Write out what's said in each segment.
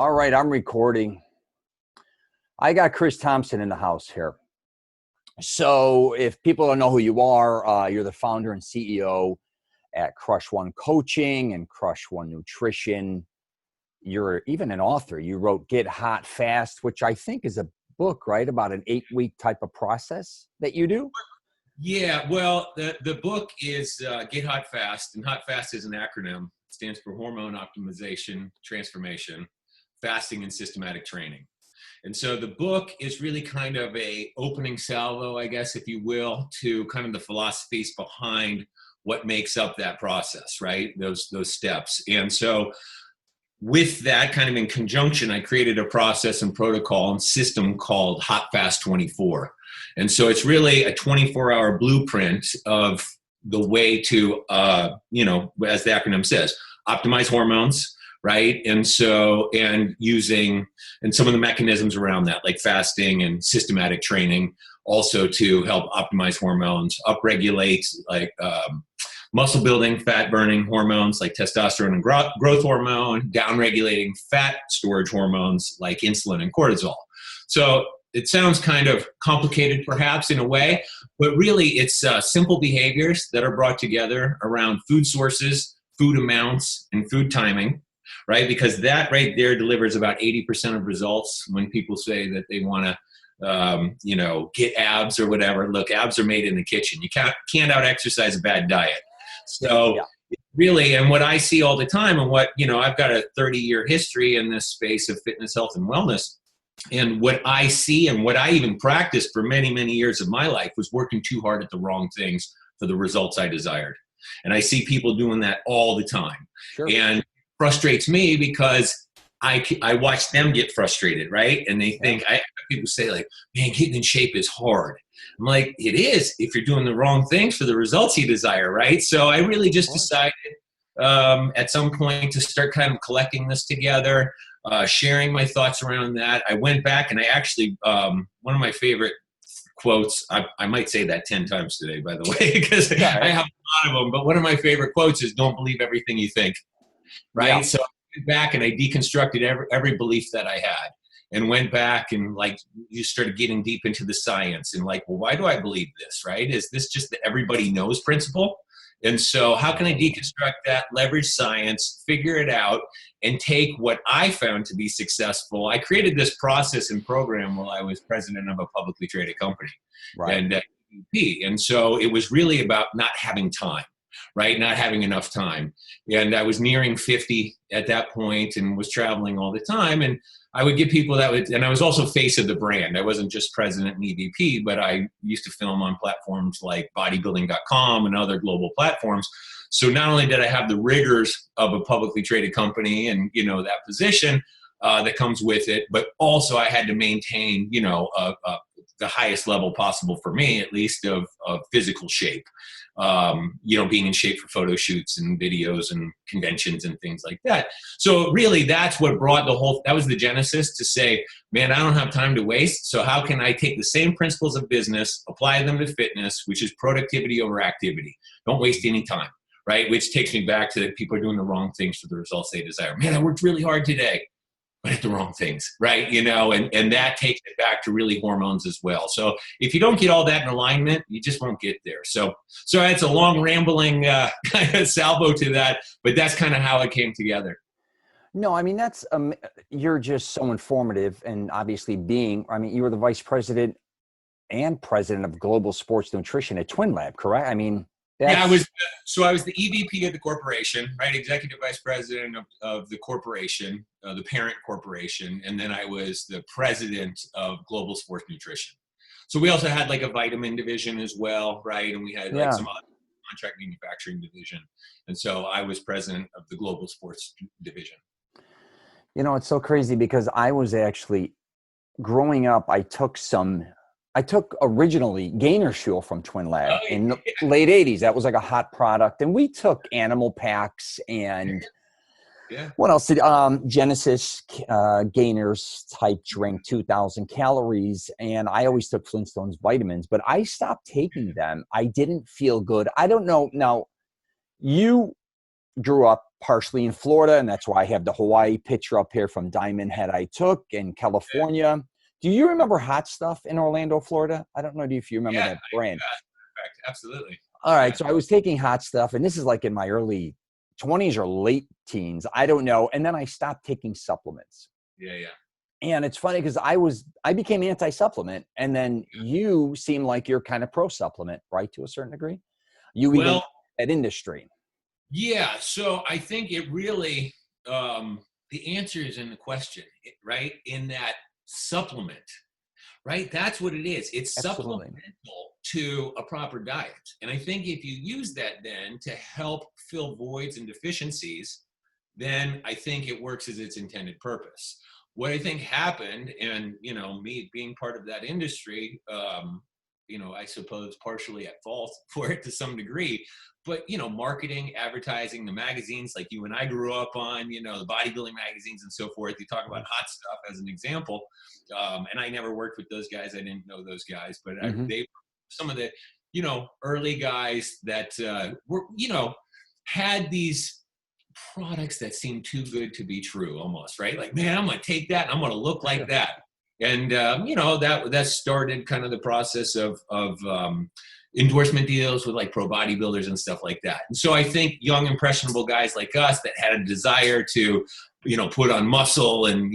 All right, I'm recording. I got Chris Thompson in the house here. So if people don't know who you are, you're the founder and CEO at CRUSH1 Coaching and CRUSH1 Nutrition. You're even an author. You wrote Get Hot Fast, which I think is a book, right? About an 8-week type of process that you do? Yeah, well, the book is Get Hot Fast, and Hot Fast is an acronym. It stands for Hormone Optimization, Transformation, Fasting, and Systematic Training. And so the book is really kind of a opening salvo, I guess, if you will, to kind of the philosophies behind what makes up that process, right? Those steps. And so with that kind of in conjunction, I created a process and protocol and system called Hot Fast 24. And so it's really a 24-hour blueprint of the way to, as the acronym says, optimize hormones, right? And using some of the mechanisms around that, like fasting and systematic training, also to help optimize hormones, upregulate like muscle building, fat burning hormones like testosterone and growth hormone, downregulating fat storage hormones like insulin and cortisol. So it sounds kind of complicated perhaps in a way, but really it's simple behaviors that are brought together around food sources, food amounts, and food timing, right? Because that right there delivers about 80% of results when people say that they want to get abs or whatever. Look, abs are made in the kitchen. You can't out-exercise a bad diet. So really, and what I see all the time and what, I've got a 30-year history in this space of fitness, health, and wellness. And what I see and what I even practiced for many, many years of my life was working too hard at the wrong things for the results I desired. And I see people doing that all the time. Sure. And it frustrates me because I watch them get frustrated, right? And they think, people say like, man, getting in shape is hard. I'm like, it is if you're doing the wrong things for the results you desire, right? So I really just decided at some point to start kind of collecting this together, sharing my thoughts around that. I went back and I actually, one of my favorite quotes, I might say that 10 times today, by the way, because I have a lot of them, but one of my favorite quotes is don't believe everything you think, right? Yeah. So I went back and I deconstructed every belief that I had. And went back and like you started getting deep into the science and like, well, why do I believe this, right? Is this just the everybody knows principle? And so how can I deconstruct that, leverage science, figure it out, and take what I found to be successful? I created this process and program while I was president of a publicly traded company, right? And so it was really about not having time. Right? Not having enough time. And I was nearing 50 at that point and was traveling all the time. And I would get people and I was also face of the brand. I wasn't just president and EVP, but I used to film on platforms like bodybuilding.com and other global platforms. So not only did I have the rigors of a publicly traded company and, that position that comes with it, but also I had to maintain, the highest level possible for me, at least of physical shape. Being in shape for photo shoots and videos and conventions and things like that. So really that's what brought that was the genesis to say, man, I don't have time to waste. So how can I take the same principles of business, apply them to fitness, which is productivity over activity. Don't waste any time, right? Which takes me back to people are doing the wrong things for the results they desire. Man, I worked really hard today, but at the wrong things, right? And that takes it back to really hormones as well. So if you don't get all that in alignment, you just won't get there. So it's a long rambling kind of salvo to that, but that's kind of how it came together. No, I mean, that's, you're just so informative and obviously you were the vice president and president of global sports nutrition at Twin Lab, correct? I mean, I was the EVP of the corporation, right? Executive vice president of the corporation, the parent corporation. And then I was the president of global sports nutrition. So we also had like a vitamin division as well, right? And we had like some other contract manufacturing division. And so I was president of the global sports division. It's so crazy because I was actually growing up, I took originally Gainer Fuel from Twin Lab in the late 80s. That was like a hot product. And we took animal packs and what else did Genesis Gainers type drink, 2,000 calories. And I always took Flintstones vitamins, but I stopped taking them. I didn't feel good. I don't know. Now, you grew up partially in Florida, and that's why I have the Hawaii picture up here from Diamond Head I took in California. Do you remember Hot Stuff in Orlando, Florida? I don't know if you remember that brand. Absolutely. All right, so I was taking Hot Stuff, and this is like in my early 20s or late teens. I don't know. And then I stopped taking supplements. Yeah. And it's funny because I became anti-supplement, and then you seem like you're kind of pro-supplement, right, to a certain degree? Even at industry. Yeah, so I think it really, the answer is in the question, right? In that supplement, right? That's what it is. It's supplemental to a proper diet. And I think if you use that then to help fill voids and deficiencies, then I think it works as its intended purpose. What I think happened, and, me being part of that industry, I suppose partially at fault for it to some degree, but, marketing, advertising, the magazines like you and I grew up on, the bodybuilding magazines and so forth, you talk about Hot Stuff as an example. And I never worked with those guys. I didn't know those guys, but they were some of the, early guys that were, had these products that seemed too good to be true almost, right? Like, man, I'm going to take that and I'm going to look like that. And, that started kind of the process of endorsement deals with like pro bodybuilders and stuff like that. And so I think young, impressionable guys like us that had a desire to, put on muscle and,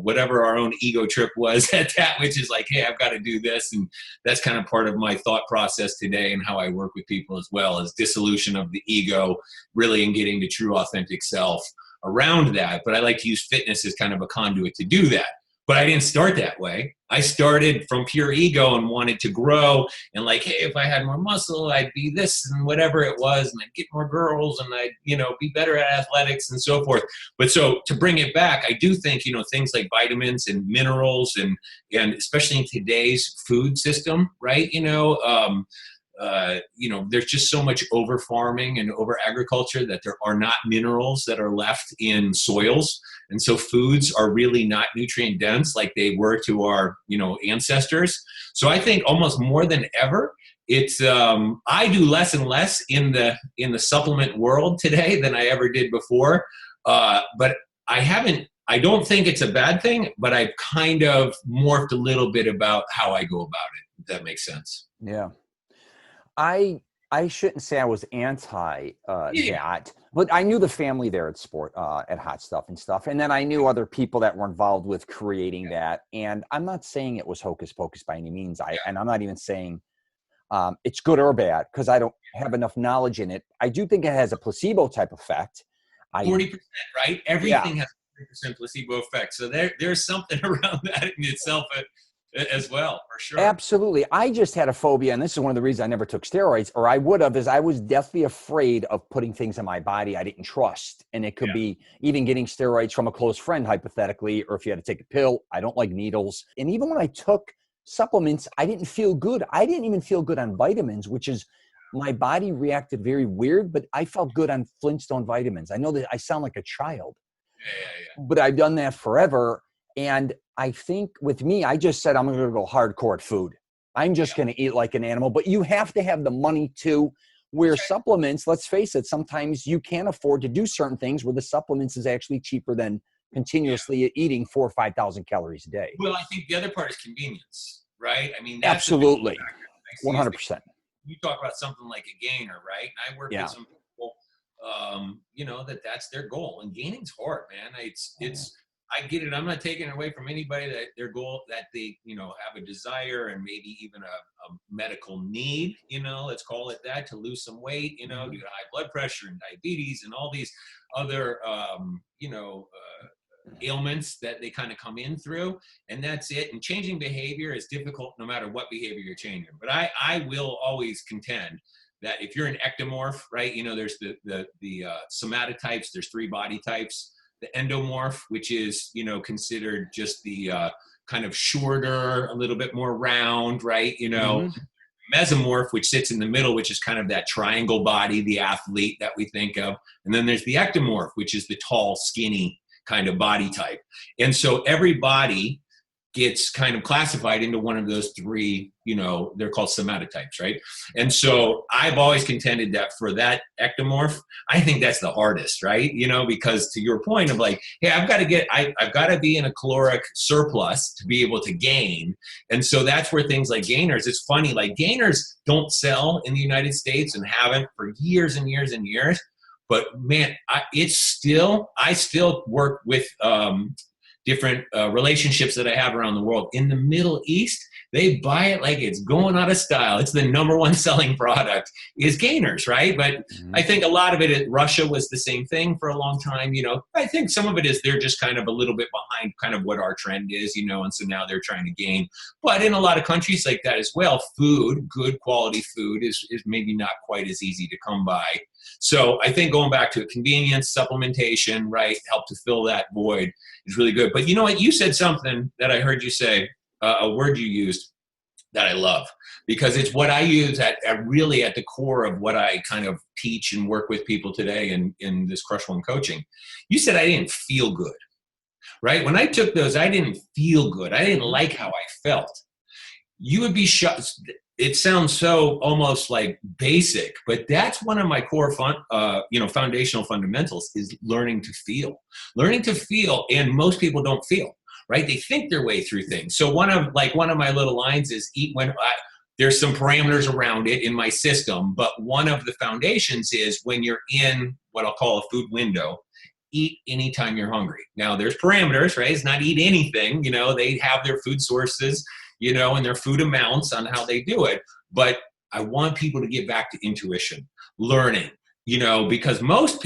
whatever our own ego trip was at that, which is like, hey, I've got to do this. And that's kind of part of my thought process today and how I work with people as well, as dissolution of the ego, really in getting the true authentic self around that. But I like to use fitness as kind of a conduit to do that. But I didn't start that way. I started from pure ego and wanted to grow and like, hey, if I had more muscle, I'd be this and whatever it was, and I'd get more girls and I'd, be better at athletics and so forth. But so to bring it back, I do think, things like vitamins and minerals and especially in today's food system, right? There's just so much over farming and over agriculture that there are not minerals that are left in soils. And so foods are really not nutrient dense like they were to our, ancestors. So I think almost more than ever, it's, I do less and less in the supplement world today than I ever did before. But I don't think it's a bad thing, but I've kind of morphed a little bit about how I go about it, if that makes sense. Yeah. I shouldn't say I was anti that, but I knew the family there at Hot Stuff and stuff. And then I knew other people that were involved with creating that. And I'm not saying it was hocus pocus by any means. And I'm not even saying it's good or bad because I don't have enough knowledge in it. I do think it has a placebo type effect. 40%, right? Everything has a 40% placebo effect. So there's something around that in itself as well, for sure. Absolutely. I just had a phobia, and this is one of the reasons I never took steroids, or I would have, is I was deathly afraid of putting things in my body I didn't trust. And it could be even getting steroids from a close friend, hypothetically, or if you had to take a pill. I don't like needles. And even when I took supplements, I didn't feel good. I didn't even feel good on vitamins, which is my body reacted very weird, but I felt good on Flintstone vitamins. I know that I sound like a child, but I've done that forever. And I think with me, I just said, I'm going to go hardcore at food. I'm just going to eat like an animal, but you have to have the money to where supplements, let's face it, sometimes you can't afford to do certain things where the supplements is actually cheaper than continuously eating 4,000 or 5,000 calories a day. Well, I think the other part is convenience, right? I mean, that's absolutely 100%. You talk about something like a gainer, right? And I work with some people, that's their goal, and gaining's hard, man. I get it. I'm not taking it away from anybody that their goal, that they, have a desire and maybe even a medical need, let's call it that, to lose some weight, due to high blood pressure and diabetes and all these other, ailments that they kind of come in through, and that's it. And changing behavior is difficult no matter what behavior you're changing. But I will always contend that if you're an ectomorph, right, there's the somatotypes, there's 3 body types. The endomorph, which is, considered just the kind of shorter, a little bit more round, right? Mesomorph, which sits in the middle, which is kind of that triangle body, the athlete that we think of. And then there's the ectomorph, which is the tall, skinny kind of body type. And so every body gets kind of classified into one of those three, they're called somatotypes, right? And so I've always contended that for that ectomorph, I think that's the hardest, right? Because to your point of like, hey, I've got to be in a caloric surplus to be able to gain. And so that's where things like gainers, it's funny, like gainers don't sell in the United States and haven't for years and years and years. But man, I still work with different relationships that I have around the world. In the Middle East, they buy it like it's going out of style. It's the #1 selling product is gainers, right? But I think a lot of it, Russia was the same thing for a long time. I think some of it is they're just kind of a little bit behind kind of what our trend is, and so now they're trying to gain. But in a lot of countries like that as well, good quality food is maybe not quite as easy to come by. So I think going back to convenience, supplementation, right, help to fill that void is really good. But you know what? You said something that I heard you say, a word you used that I love, because it's what I use at really at the core of what I kind of teach and work with people today in this Crush One coaching. You said I didn't feel good, right? When I took those, I didn't feel good. I didn't like how I felt. You would be shocked. It sounds so almost like basic, but that's one of my core foundational fundamentals is learning to feel. Learning to feel, and most people don't feel, right? They think their way through things. So one of my little lines is eat when there's some parameters around it in my system, but one of the foundations is when you're in what I'll call a food window, eat anytime you're hungry. Now there's parameters, right? It's not eat anything, they have their food sources, and their food amounts on how they do it. But I want people to get back to intuition, learning, because most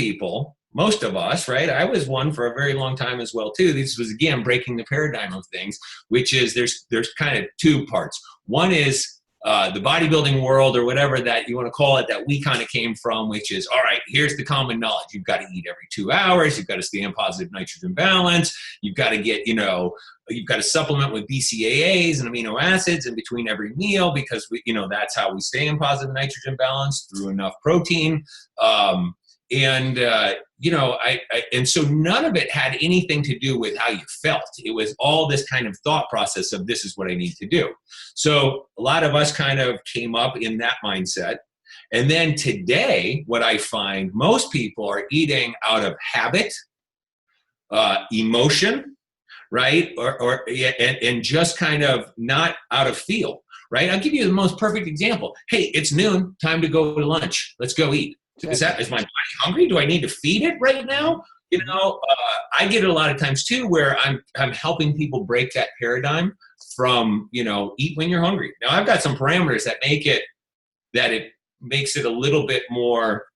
of us, right? I was one for a very long time as well too. This was, again, breaking the paradigm of things, which is there's kind of two parts. One is the bodybuilding world or whatever that you want to call it, that we kind of came from, which is, all right, here's the common knowledge. You've got to eat every 2 hours. You've got to stay in positive nitrogen balance. You've got to get, you've got to supplement with BCAAs and amino acids in between every meal because that's how we stay in positive nitrogen balance through enough protein. And so none of it had anything to do with how you felt. It was all this kind of thought process of this is what I need to do. So a lot of us kind of came up in that mindset. And then today, what I find most people are eating out of habit, emotion, right? And just kind of not out of feel, right? I'll give you the most perfect example. Hey, it's noon, time to go to lunch. Let's go eat. Is my body hungry? Do I need to feed it right now? I get it a lot of times too, where I'm helping people break that paradigm from, eat when you're hungry. Now I've got some parameters that it makes it a little bit more,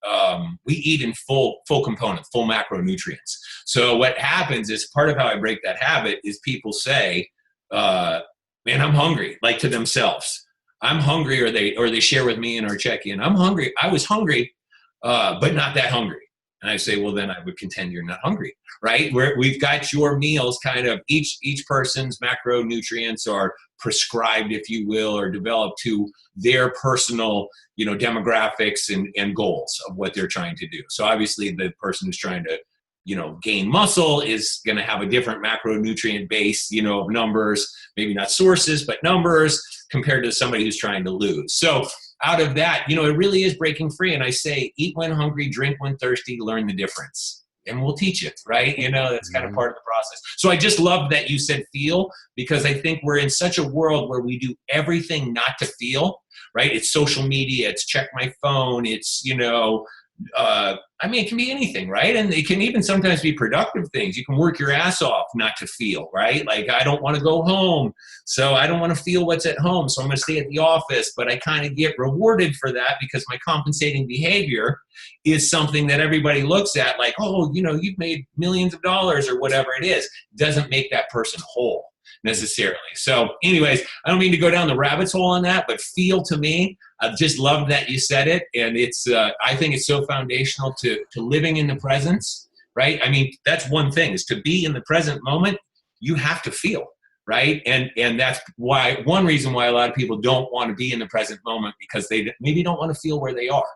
we eat in full component, full macronutrients. So what happens is part of how I break that habit is people say, man, I'm hungry, like to themselves. I'm hungry, or they share with me in our check-in, I'm hungry. I was hungry, but not that hungry. And I say, well, then I would contend you're not hungry, right? We've got your meals kind of, each person's macronutrients are prescribed, if you will, or developed to their personal, demographics and goals of what they're trying to do. So obviously the person who's trying to, gain muscle is going to have a different macronutrient base, of numbers, maybe not sources, but numbers compared to somebody who's trying to lose. So out of that, it really is breaking free. And I say, eat when hungry, drink when thirsty, learn the difference. And we'll teach it, right? That's kind of part of the process. So I just love that you said feel, because I think we're in such a world where we do everything not to feel, right? It's social media, it's check my phone, it's, it can be anything, right? And it can even sometimes be productive things. You can work your ass off not to feel, right? Like, I don't want to go home, so I don't want to feel what's at home, so I'm going to stay at the office, but I kind of get rewarded for that because my compensating behavior is something that everybody looks at like, oh, you've made millions of dollars or whatever it is. Doesn't make that person whole necessarily. So anyways, I don't mean to go down the rabbit's hole on that, but feel, to me, I just love that you said it. And it's, I think it's so foundational to living in the presence, right? I mean, that's one thing, is to be in the present moment, you have to feel, right? And that's why, one reason why a lot of people don't want to be in the present moment, because they maybe don't want to feel where they are.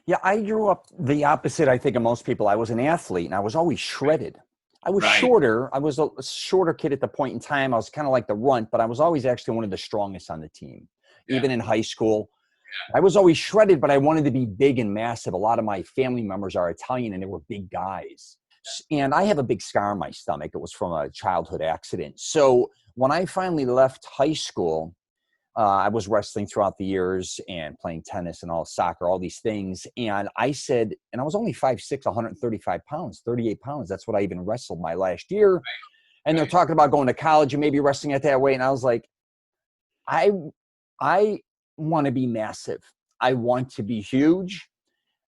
Yeah, I grew up the opposite, I think, of most people. I was an athlete and I was always shredded. I was Right. shorter. I was a shorter kid at the point in time. I was kind of like the runt, but I was always actually one of the strongest on the team. Yeah. Even in high school, I was always shredded, but I wanted to be big and massive. A lot of my family members are Italian and they were big guys. And I have a big scar on my stomach. It was from a childhood accident. So when I finally left high school, I was wrestling throughout the years and playing tennis and all soccer, all these things. And I said, and I was only 5'6", 135 pounds, 38 pounds. That's what I even wrestled my last year. And they're talking about going to college and maybe wrestling at that weight. And I was like, I want to be massive. I want to be huge.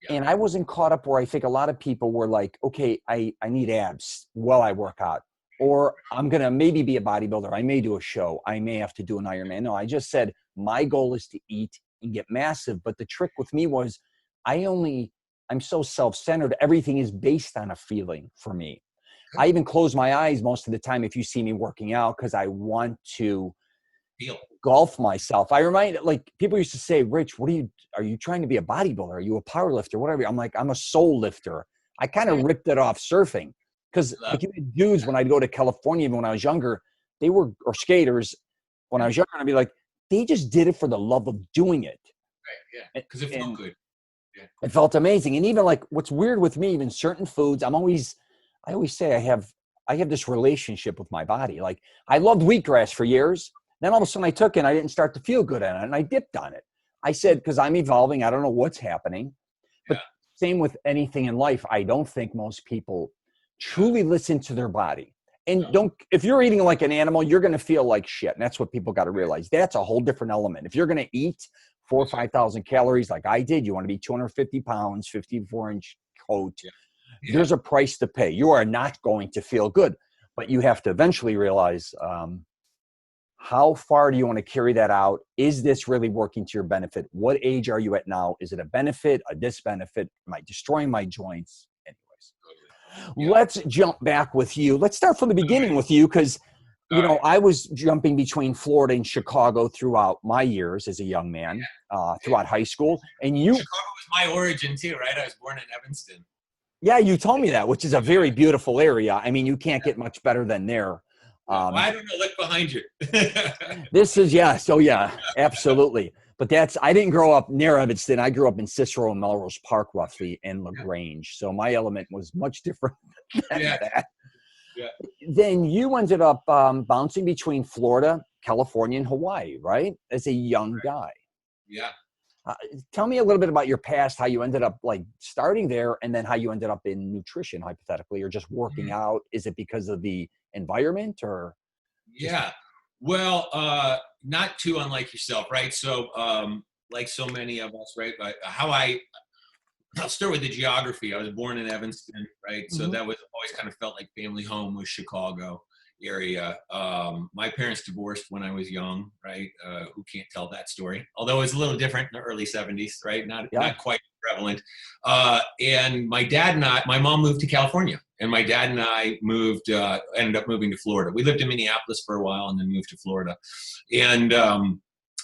Yeah. And I wasn't caught up where I think a lot of people were like, okay, I need abs while I work out. Or I'm going to maybe be a bodybuilder. I may do a show. I may have to do an Ironman. No, I just said my goal is to eat and get massive. But the trick with me was I'm so self-centered. Everything is based on a feeling for me. I even close my eyes most of the time if you see me working out because I want to golf myself. I remind, like, people used to say, Rich, are you trying to be a bodybuilder? Are you a power lifter? Whatever. I'm like, I'm a soul lifter. I kind of ripped it off surfing. Because like dudes, when I'd go to California, even when I was younger, or skaters, when I was younger, I'd be like, they just did it for the love of doing it. Right, yeah, because it felt good. Yeah. It felt amazing. And even like what's weird with me, even certain foods, I always say I have this relationship with my body. Like I loved wheatgrass for years. Then all of a sudden I took it and I didn't start to feel good on it. And I dipped on it. I said, because I'm evolving, I don't know what's happening. But same with anything in life. I don't think most people truly listen to their body. And if you're eating like an animal, you're going to feel like shit. And that's what people got to realize. That's a whole different element. If you're going to eat 4,000 or 5,000 calories like I did, you want to be 250 pounds, 54-inch coat. Yeah. There's a price to pay. You are not going to feel good, but you have to eventually realize how far do you want to carry that out? Is this really working to your benefit? What age are you at now? Is it a benefit, a disbenefit? Am I destroying my joints? Yeah. Let's jump back with you. Let's start from the beginning with you because, you know, I was jumping between Florida and Chicago throughout my years as a young man, throughout high school. And Chicago was my origin too, right? I was born in Evanston. Yeah, you told me that, which is a very beautiful area. I mean, you can't get much better than there. Well, I don't know. Look behind you. This is, yes. Oh, yeah, absolutely. But I didn't grow up near Evanston. I grew up in Cicero and Melrose Park, roughly, in LaGrange. So my element was much different than that. Yeah. Then you ended up bouncing between Florida, California, and Hawaii, right? As a young guy. Yeah. Tell me a little bit about your past, how you ended up like starting there, and then how you ended up in nutrition, hypothetically, or just working out. Is it because of the environment or? Yeah. Well, not too unlike yourself, right? So, like so many of us, right? I'll start with the geography. I was born in Evanston, right? So that was always kind of felt like family home was Chicago area. My parents divorced when I was young, right? Who can't tell that story? Although it was a little different in the early 70s, right? Not quite prevalent. And my mom moved to California, and my dad and I ended up moving to Florida. We lived in Minneapolis for a while and then moved to Florida. And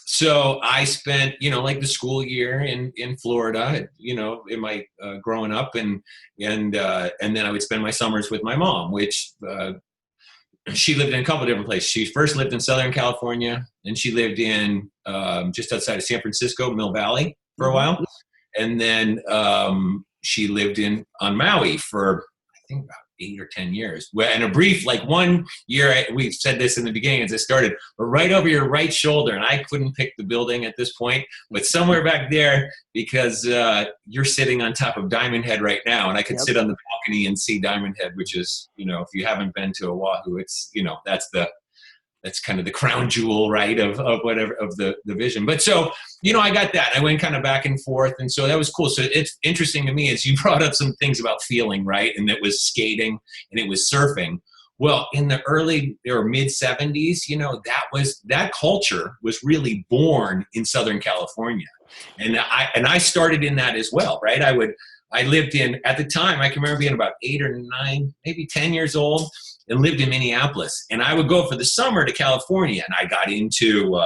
so I spent, like the school year in Florida, in my growing up, and then I would spend my summers with my mom, which she lived in a couple of different places. She first lived in Southern California, and she lived in just outside of San Francisco, Mill Valley, for a while. And then she lived on Maui for, I think, about 8 or 10 years. And a brief, like 1 year, we said this in the beginning as it started, we're right over your right shoulder. And I couldn't pick the building at this point, but somewhere back there, because you're sitting on top of Diamond Head right now. And I could sit on the balcony and see Diamond Head, which is, if you haven't been to Oahu, it's, that's kind of the crown jewel, right, of whatever, of the vision. But so, I got that. I went kind of back and forth. And so that was cool. So it's interesting to me is you brought up some things about feeling, right? And it was skating and it was surfing. Well, in the early or mid 70s, that culture was really born in Southern California. And I started in that as well, right? I lived at the time, I can remember being about 8 or 9, maybe 10 years old, and lived in Minneapolis. And I would go for the summer to California, and I got into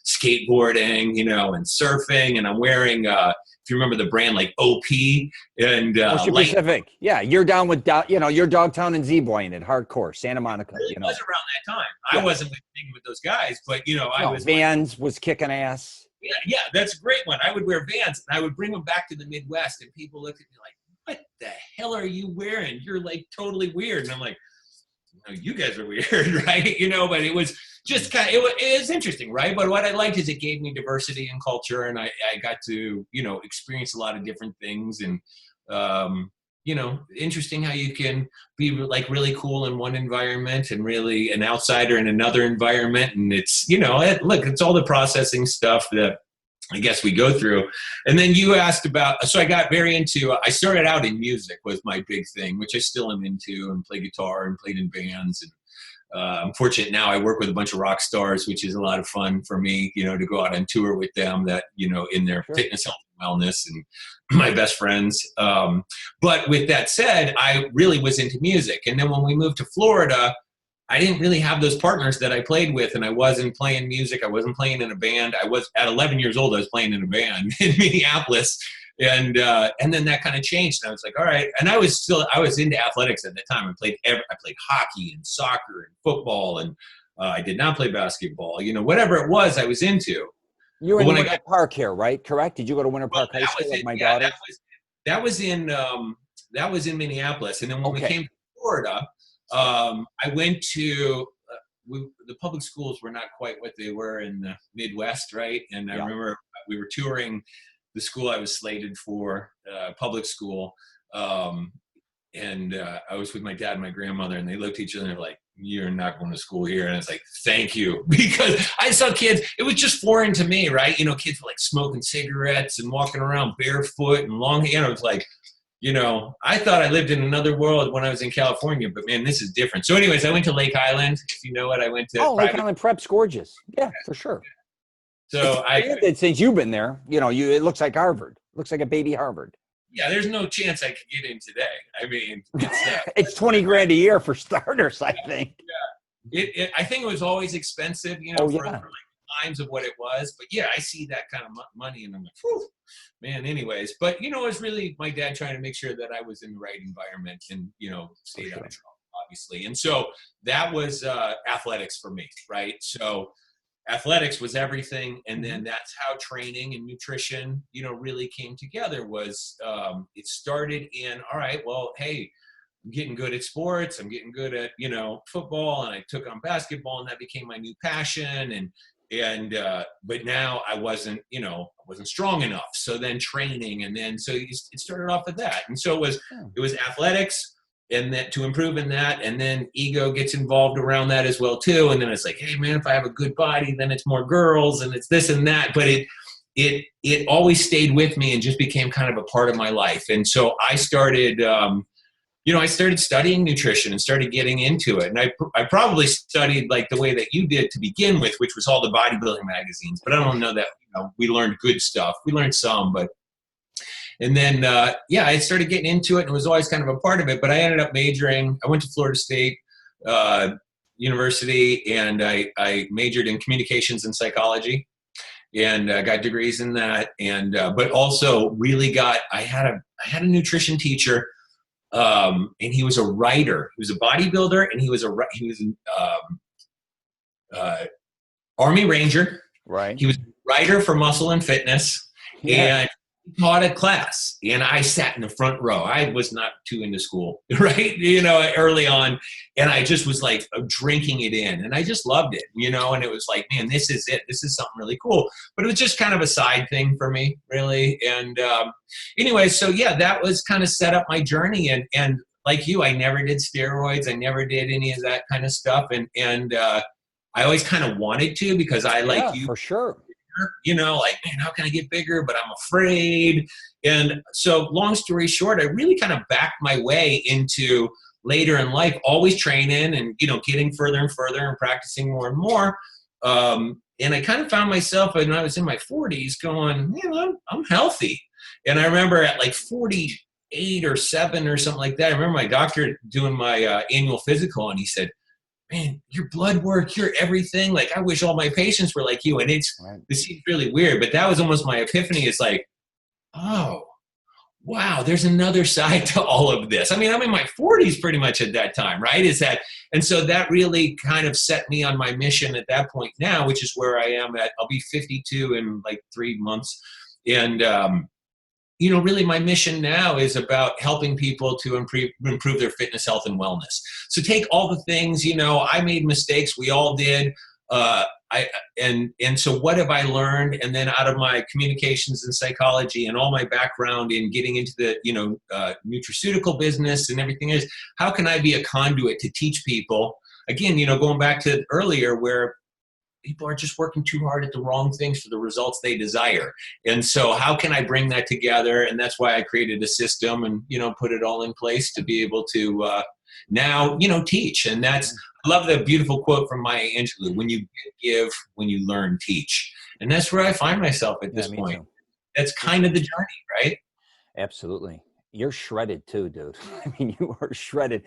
skateboarding, and surfing, and I'm wearing, if you remember the brand like OP and Ocean Pacific. Yeah, you're down with, you're Dogtown and Z-Boy in it, hardcore, Santa Monica. It was around that time. I wasn't with those guys, but I was. Vans was kicking ass. Yeah, that's a great one. I would wear Vans, and I would bring them back to the Midwest, and people looked at me like, "What the hell are you wearing? You're like totally weird." And I'm like, "No, you guys are weird, right?" But it was just kind of, it was interesting, right? But what I liked is it gave me diversity in culture, and I got to experience a lot of different things, and interesting how you can be like really cool in one environment and really an outsider in another environment. And it's, look, it's all the processing stuff that I guess we go through. And then you asked about, so I got very into, I started out in music was my big thing, which I still am into, and play guitar and played in bands. And I'm fortunate now I work with a bunch of rock stars, which is a lot of fun for me, to go out on tour with them that, in their fitness, health, and wellness, and my best friends. But with that said, I really was into music. And then when we moved to Florida, I didn't really have those partners that I played with, and I wasn't playing music. I wasn't playing in a band. I was at 11 years old. I was playing in a band in Minneapolis, and then that kind of changed. And I was like, all right. And I was into athletics at the time. I played hockey and soccer and football, and I did not play basketball. Whatever it was, I was into. You were in Winter Park here, right? Correct? Did you go to Winter Park High School like my daughter? That was in Minneapolis, and then when we came to Florida. I went to the public schools were not quite what they were in the Midwest, right? And I remember we were touring the school I was slated for, public school, and I was with my dad and my grandmother, and they looked at each other and they're like, "You're not going to school here." And I was like, "Thank you," because I saw kids. It was just foreign to me, right? Kids were like smoking cigarettes and walking around barefoot and long hair. It was like, I thought I lived in another world when I was in California, but man, this is different. So anyways, I went to Lake Island. If you know what, I went to. Oh, Lake Island Prep's gorgeous. Yeah, for sure. So since you've been there, it looks like Harvard. It looks like a baby Harvard. Yeah, there's no chance I could get in today. I mean, it's $20,000 a year for starters, I think. Yeah, I think it was always expensive, for like times of what it was. But yeah, I see that kind of money, and I'm like, whew, man. Anyways, but it was really my dad trying to make sure that I was in the right environment and stayed out of trouble, obviously. And so that was athletics for me, right? So athletics was everything, and then that's how training and nutrition, really came together. Was it started in, all right, well, hey, I'm getting good at sports. I'm getting good at football, and I took on basketball, and that became my new passion. And but now I wasn't strong enough. So then training, and then so it started off with that. And so it was athletics, and then to improve in that, and then ego gets involved around that as well too. And then it's like, hey man, if I have a good body, then it's more girls, and it's this and that. But it always stayed with me and just became kind of a part of my life. And so I started. I started studying nutrition and started getting into it. And I probably studied like the way that you did to begin with, which was all the bodybuilding magazines. But I don't know that we learned good stuff. We learned some, and then I started getting into it, and it was always kind of a part of it. But I ended up majoring. I went to Florida State University, and I majored in communications and psychology, and got degrees in that. And but also really I had a nutrition teacher. And he was a writer. He was a bodybuilder, and he was an Army Ranger. Right. He was a writer for Muscle and Fitness, and he taught a class. And I sat in the front row. I was not too into school, right? Early on, and I just was like drinking it in, and I just loved it, And it was like, man, this is it. This is something really cool. But it was just kind of a side thing for me, really. And anyway, so yeah, that was kind of set up my journey. And like you, I never did steroids. I never did any of that kind of stuff. And I always kind of wanted to, because I like you for sure. Like, man, how can I get bigger? But I'm afraid. And so long story short, I really kind of backed my way into later in life, always training and, getting further and further and practicing more and more. And I kind of found myself when I was in my 40s going, I'm healthy. And I remember at like 48 or 7 or something like that, I remember my doctor doing my annual physical, and he said, man, your blood work, your everything. Like, I wish all my patients were like you. And this seems really weird, but that was almost my epiphany. It's like, oh, wow, there's another side to all of this. I mean, I'm in my 40s pretty much at that time, right? And so that really kind of set me on my mission at that point now, which is where I am at. I'll be 52 in like 3 months. And, really my mission now is about helping people to improve their fitness, health, and wellness. So take all the things, I made mistakes. We all did. And so what have I learned? And then out of my communications and psychology and all my background in getting into the, nutraceutical business and everything is, how can I be a conduit to teach people? Again, going back to earlier where people are just working too hard at the wrong things for the results they desire. And so how can I bring that together? And that's why I created a system and, put it all in place to be able to now, teach. And I love the beautiful quote from Maya Angelou: when you give, when you learn, teach. And that's where I find myself at this point. Too. That's kind of the journey, right? Absolutely. You're shredded too, dude. I mean, you are shredded.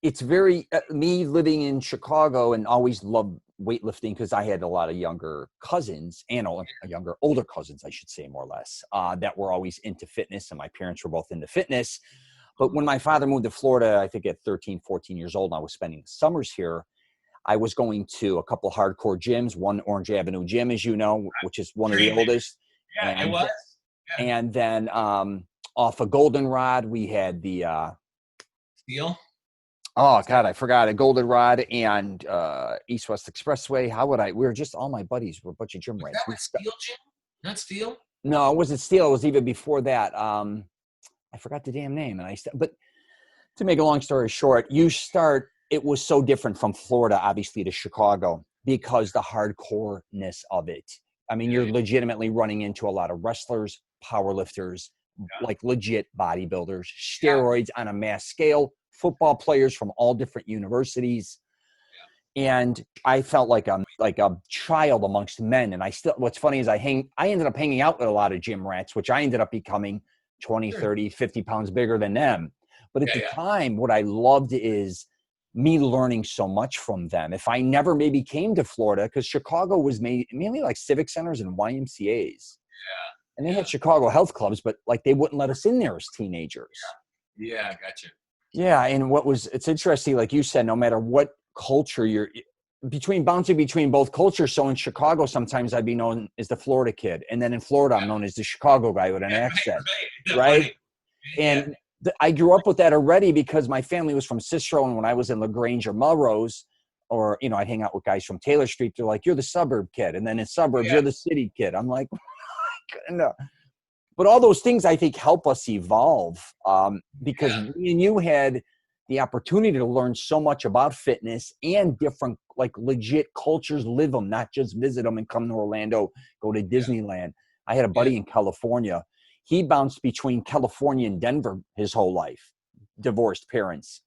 It's very, me living in Chicago and always loved weightlifting because I had a lot of younger cousins and older cousins, I should say, more or less, that were always into fitness, and my parents were both into fitness. But when my father moved to Florida, I think at 13, 14 years old, and I was spending the summers here, I was going to a couple hardcore gyms, one Orange Avenue gym, as you know, which is one of the oldest. Yeah, and, it was. Yeah. And then off of Goldenrod, we had the Steel. Oh God, I forgot it. Goldenrod and East West Expressway. We were just all my buddies were a bunch of gym rats. Steel gym? Not Steel? No, it wasn't Steel. It was even before that. I forgot the damn name. But to make a long story short, it was so different from Florida, obviously, to Chicago because the hardcoreness of it. I mean, you're legitimately running into a lot of wrestlers, powerlifters, like legit bodybuilders, steroids on a mass scale, football players from all different universities. And I felt like a child amongst men. And what's funny is I ended up hanging out with a lot of gym rats, which I ended up becoming 20, 30, 50 pounds bigger than them. But at the time, what I loved is me learning so much from them. If I never maybe came to Florida, because Chicago was mainly like civic centers and YMCAs. And they had Chicago health clubs, but like they wouldn't let us in there as teenagers. Yeah, gotcha. Yeah, and it's interesting, like you said, no matter what culture you're bouncing between both cultures. So in Chicago, sometimes I'd be known as the Florida kid. And then in Florida, I'm known as the Chicago guy with an accent, right? And I grew up with that already because my family was from Cicero. And when I was in LaGrange or Melrose, or, I'd hang out with guys from Taylor Street, they're like, you're the suburb kid. And then in suburbs, you're the city kid. I'm like, no. But all those things, I think, help us evolve because me and you had the opportunity to learn so much about fitness and different, like, legit cultures, live them, not just visit them and come to Orlando, go to Disneyland. I had a buddy in California. He bounced between California and Denver his whole life, divorced parents.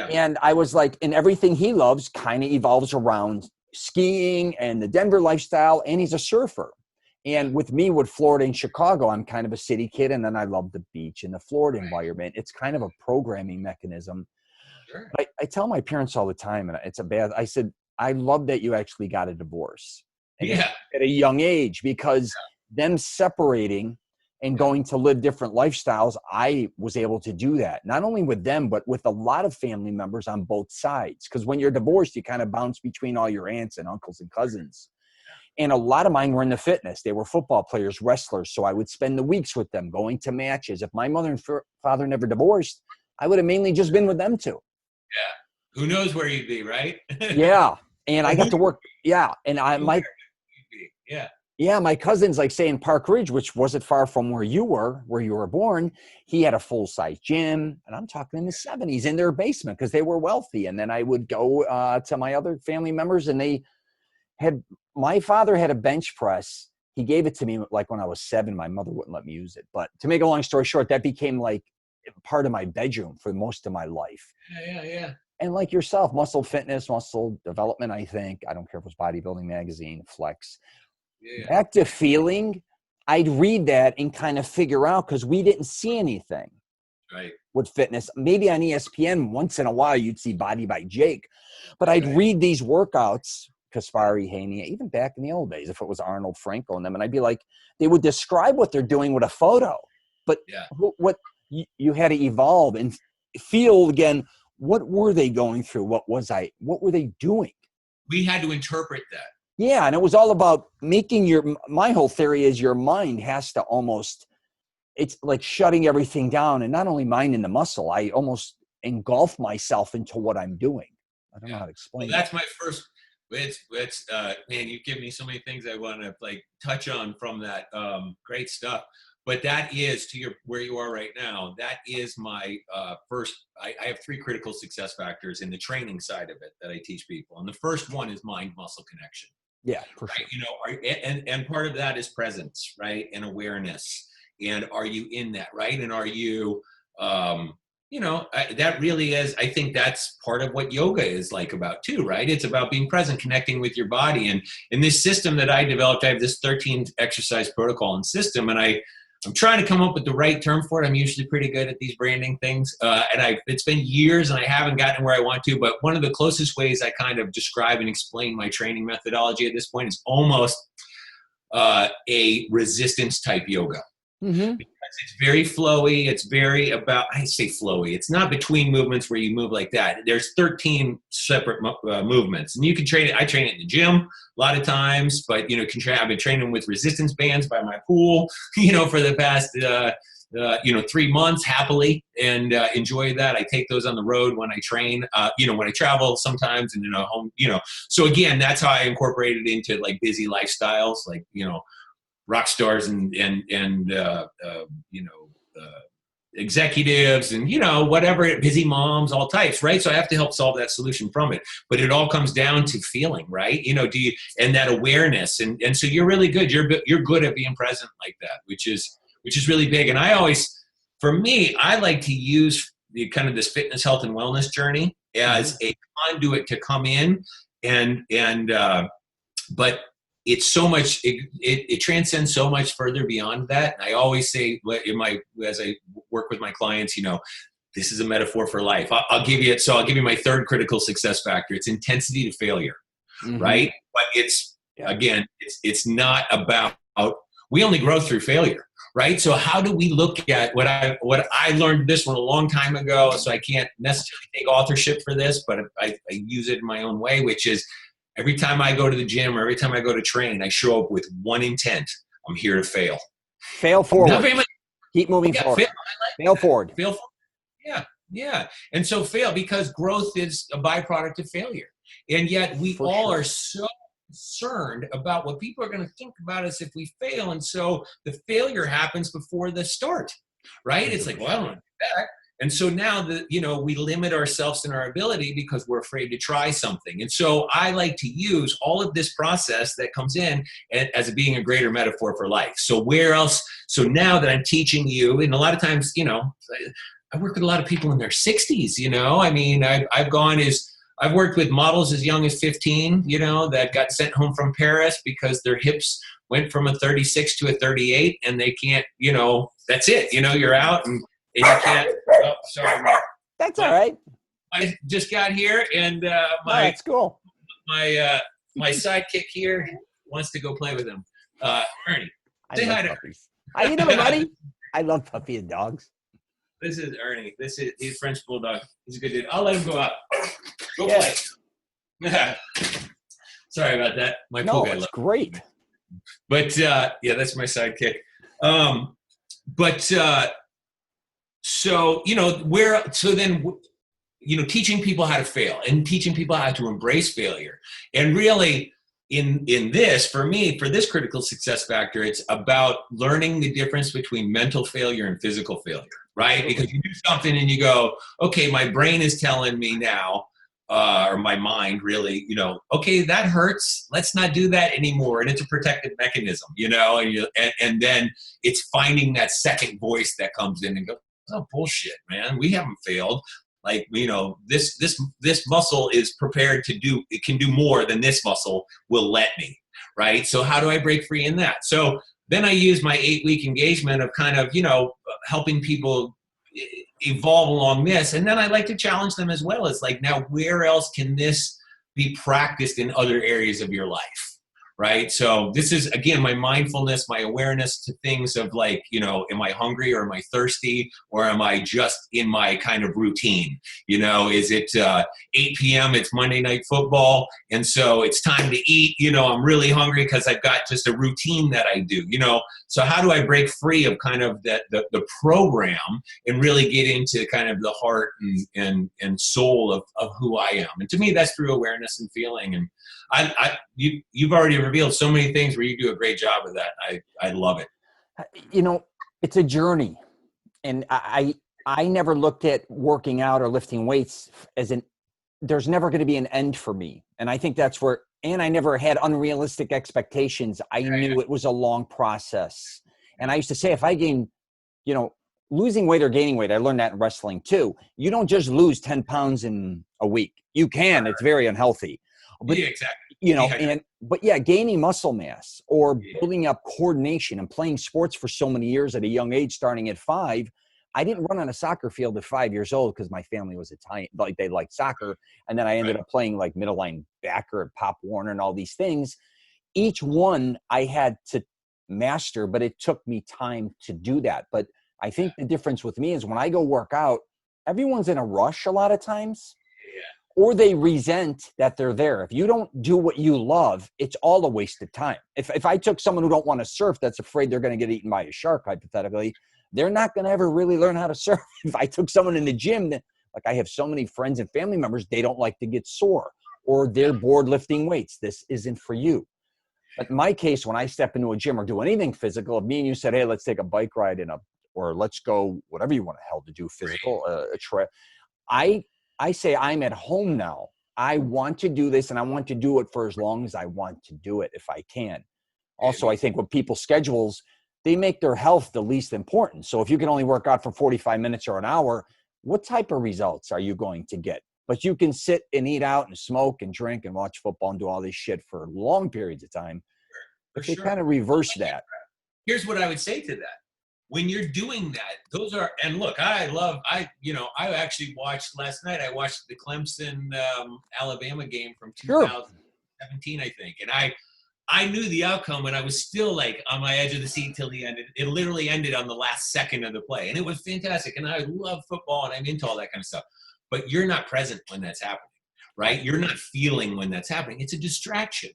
And I was like, and everything he loves kind of evolves around skiing and the Denver lifestyle, and he's a surfer. And with me, with Florida and Chicago, I'm kind of a city kid, and then I love the beach and the Florida environment. It's kind of a programming mechanism. Sure. I tell my parents all the time, and I said, I love that you actually got a divorce at a young age, because them separating and going to live different lifestyles, I was able to do that, not only with them, but with a lot of family members on both sides. Because when you're divorced, you kind of bounce between all your aunts and uncles and cousins. And a lot of mine were into fitness. They were football players, wrestlers. So I would spend the weeks with them, going to matches. If my mother and father never divorced, I would have mainly just been with them too. Yeah. Who knows where you'd be, right? Yeah. And I got to work. Yeah. And my cousin's, like, say, in Park Ridge, which wasn't far from where you were born. He had a full-size gym, and I'm talking in the 70s, in their basement, because they were wealthy. And then I would go to my other family members, and my father had a bench press. He gave it to me like when I was 7. My mother wouldn't let me use it. But to make a long story short, that became like part of my bedroom for most of my life. Yeah. And like yourself, muscle fitness, muscle development, I think. I don't care if it was Bodybuilding Magazine, Flex. Back to feeling, I'd read that and kind of figure out, because we didn't see anything with fitness. Maybe on ESPN once in a while you'd see Body by Jake. But I'd read these workouts Kaspari, Haney, even back in the old days, if it was Arnold, Franco, and them, and I'd be like, they would describe what they're doing with a photo, but what you had to evolve and feel again. What were they going through? What were they doing? We had to interpret that. Yeah, and it was all about making my whole theory is your mind has to almost, it's like shutting everything down, and not only mind and the muscle, I almost engulf myself into what I'm doing. I don't know how to explain. Well, that's my first. It's man, you give me so many things I want to like touch on from that. Great stuff. But that is where you are right now. That is my first. I have 3 critical success factors in the training side of it that I teach people, and the first one is mind-muscle connection. Yeah, for sure. You know, and part of that is presence, right, and awareness. And are you in that, right? And are you, you know, that really is, I think that's part of what yoga is like about too, right? It's about being present, connecting with your body. And in this system that I developed, I have this 13 exercise protocol and system, and I'm trying to come up with the right term for it. I'm usually pretty good at these branding things. And it's been years and I haven't gotten where I want to, but one of the closest ways I kind of describe and explain my training methodology at this point is almost a resistance type yoga. Mm-hmm. Because it's very flowy. It's very about, I say flowy. It's not between movements where you move like that. There's 13 separate movements, and you can train it. I train it in the gym a lot of times, but you know, I've been training with resistance bands by my pool, you know, for the past, 3 months happily, and enjoy that. I take those on the road when I train, when I travel sometimes, and in a home, you know. So again, that's how I incorporated it into like busy lifestyles, like, you know, rock stars and executives and, you know, whatever, busy moms, all types, right? So I have to help solve that solution from it. But it all comes down to feeling, right? You know, and that awareness. And so you're really good. You're good at being present like that, which is really big. And for me, I like to use the kind of this fitness, health, and wellness journey as a conduit to come in but it's so much, it transcends so much further beyond that. And I always say as I work with my clients, you know, this is a metaphor for life. I'll give you my 3rd critical success factor. It's intensity to failure, right? But again, it's not about, we only grow through failure, right? So how do we look at what I learned this one a long time ago, so I can't necessarily take authorship for this, but I use it in my own way, which is, every time I go to the gym or every time I go to train, I show up with one intent. I'm here to fail. Fail forward. Keep moving forward. Fail forward. Fail forward. Yeah. And so fail, because growth is a byproduct of failure. And yet we all are so concerned about what people are going to think about us if we fail. And so the failure happens before the start, right? It's like, well, I don't want to do that. And so now we limit ourselves in our ability because we're afraid to try something. And so I like to use all of this process that comes in as being a greater metaphor for life. So where else? So now that I'm teaching you, and a lot of times, you know, I work with a lot of people in their 60s, you know, I mean, I've worked with models as young as 15, you know, that got sent home from Paris because their hips went from a 36 to a 38 and they can't, you know, that's it. You know, you're out and you can't. Oh, sorry, Mark. That's all right. I just got here, and that's cool. My sidekick here wants to go play with him. Ernie, say hi to puppies. How you doing, buddy? I love puppy and dogs. This is Ernie. He's French bulldog. He's a good dude. I'll let him go out. Go play. Sorry about that. No, it's great. But that's my sidekick. So, you know, teaching people how to fail and teaching people how to embrace failure. And really in this, for me, for this critical success factor, it's about learning the difference between mental failure and physical failure, right? Because you do something and you go, okay, my brain is telling me now, or my mind really, you know, okay, that hurts. Let's not do that anymore. And it's a protective mechanism, you know, and then it's finding that second voice that comes in and goes, oh, bullshit, man. We haven't failed. Like, you know, this muscle is prepared to do, it can do more than this muscle will let me, right? So how do I break free in that? So then I use my 8-week engagement of kind of, you know, helping people evolve along this. And then I like to challenge them as well. It's like, now where else can this be practiced in other areas of your life. Right. So this is, again, my mindfulness, my awareness to things of like, you know, am I hungry or am I thirsty or am I just in my kind of routine? You know, is it 8 p.m. It's Monday Night Football. And so it's time to eat. You know, I'm really hungry because I've got just a routine that I do, you know. So how do I break free of kind of the program and really get into kind of the heart and soul of who I am? And to me, that's through awareness and feeling. And you've already revealed so many things where you do a great job of that. I love it. You know, it's a journey, and I never looked at working out or lifting weights as there's never going to be an end for me. And I think that's where, and I never had unrealistic expectations. I knew it was a long process. And I used to say, if I gain, you know, losing weight or gaining weight, I learned that in wrestling too. You don't just lose 10 pounds in a week. You can, it's very unhealthy. But, yeah, exactly. You know, but gaining muscle mass or building up coordination and playing sports for so many years at a young age, starting at 5. I didn't run on a soccer field at 5 years old because my family was Italian, like they liked soccer. And then I ended up playing like middle linebacker at Pop Warner and all these things. Each one I had to master, but it took me time to do that. But I think the difference with me is when I go work out, everyone's in a rush a lot of times. Or they resent that they're there. If you don't do what you love, it's all a waste of time. If I took someone who don't want to surf that's afraid they're going to get eaten by a shark, hypothetically, they're not going to ever really learn how to surf. If I took someone in the gym, like I have so many friends and family members, they don't like to get sore or they're bored lifting weights. This isn't for you. But in my case, when I step into a gym or do anything physical, if me and you said, hey, let's take a bike ride or let's go, whatever you want to hell to do, physical, a trip, I say I'm at home now. I want to do this and I want to do it for as long as I want to do it if I can. Also, I think with people's schedules, they make their health the least important. So if you can only work out for 45 minutes or an hour, what type of results are you going to get? But you can sit and eat out and smoke and drink and watch football and do all this shit for long periods of time. But they kind of reverse that. Here's what I would say to that. When you're doing that, and look, I actually watched last night, I watched the Clemson, Alabama game from 2017, I think. And I knew the outcome and I was still like on my edge of the seat till the end. It literally ended on the last second of the play. And it was fantastic. And I love football and I'm into all that kind of stuff. But you're not present when that's happening. Right? You're not feeling when that's happening. It's a distraction.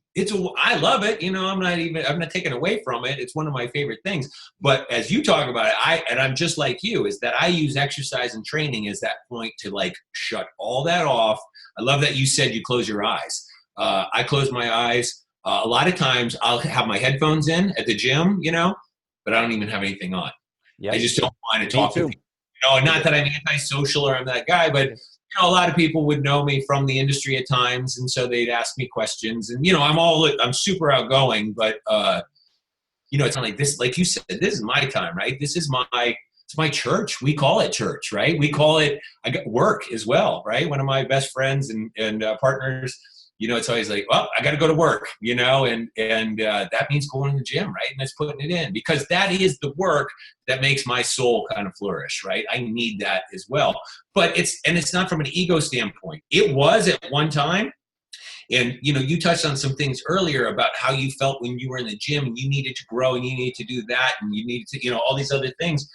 I love it. You know, I'm not taking away from it. It's one of my favorite things. But as you talk about it, I'm just like you, is that I use exercise and training as that point to like shut all that off. I love that you said you close your eyes. I close my eyes. A lot of times I'll have my headphones in at the gym, you know, but I don't even have anything on. Yes. I just don't want to talk to people. You know, not that I'm antisocial or I'm that guy, but you know, a lot of people would know me from the industry at times, and so they'd ask me questions. And you know, I'm super outgoing, but you know, it's not like this. Like you said, this is my time, right? It's my church. We call it church, right? We call it. I got work as well, right? One of my best friends and partners. You know, it's always like, well, I got to go to work, you know, and that means going to the gym, right? And that's putting it in because that is the work that makes my soul kind of flourish, right? I need that as well. But it's not from an ego standpoint. It was at one time. And, you know, you touched on some things earlier about how you felt when you were in the gym and you needed to grow and you needed to do that and you needed to, you know, all these other things.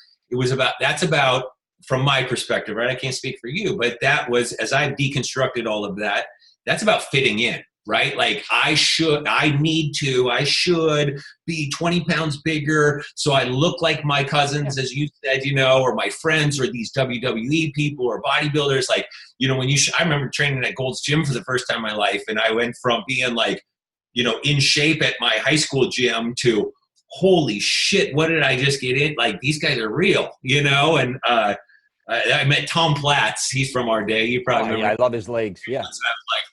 That's about, from my perspective, right? I can't speak for you, but that was, as I've deconstructed all of that, that's about fitting in, right? Like I should be 20 pounds bigger so I look like my cousins, as you said, you know, or my friends or these WWE people or bodybuilders. Like, you know, I remember training at Gold's Gym for the first time in my life. And I went from being like, you know, in shape at my high school gym to holy shit, what did I just get in? Like these guys are real, you know? And, I met Tom Platz. He's from our day. You probably remember. Yeah, I love his legs. Yeah. So I was like,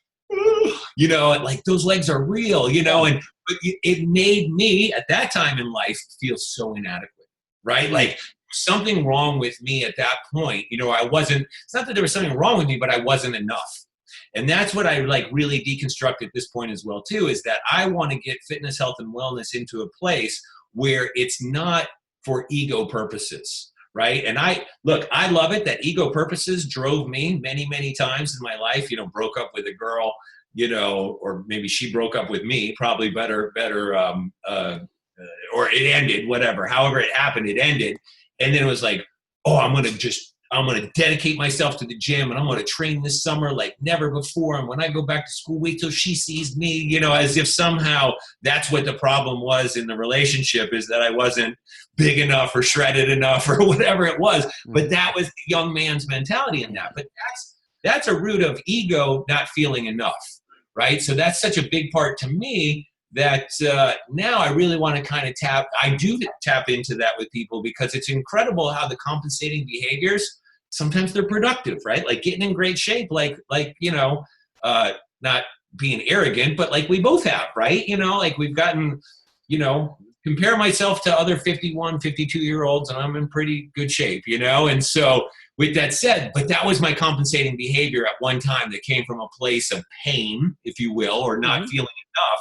you know, like those legs are real, you know, but it made me at that time in life feel so inadequate, right? Like something wrong with me at that point, you know, it's not that there was something wrong with me, but I wasn't enough. And that's what I like really deconstruct at this point as well too, is that I want to get fitness, health, and wellness into a place where it's not for ego purposes. Right. And I love it that ego purposes drove me many, many times in my life, you know, broke up with a girl you know, or maybe she broke up with me, probably better, or it ended, whatever, however it happened, it ended. And then it was like, oh, I'm going to dedicate myself to the gym, and I'm going to train this summer like never before. And when I go back to school, wait till she sees me, you know, as if somehow that's what the problem was in the relationship, is that I wasn't big enough or shredded enough or whatever it was. But that was the young man's mentality in that. But that's a root of ego, not feeling enough, right? So that's such a big part to me that now I really want to kind of tap into that with people, because it's incredible how the compensating behaviors, sometimes they're productive, right? Like getting in great shape, like you know, not being arrogant, but like we both have, right? You know, like we've gotten, you know, compare myself to other 51, 52-year-olds, and I'm in pretty good shape, you know? And so with that said, but that was my compensating behavior at one time that came from a place of pain, if you will, or not feeling enough.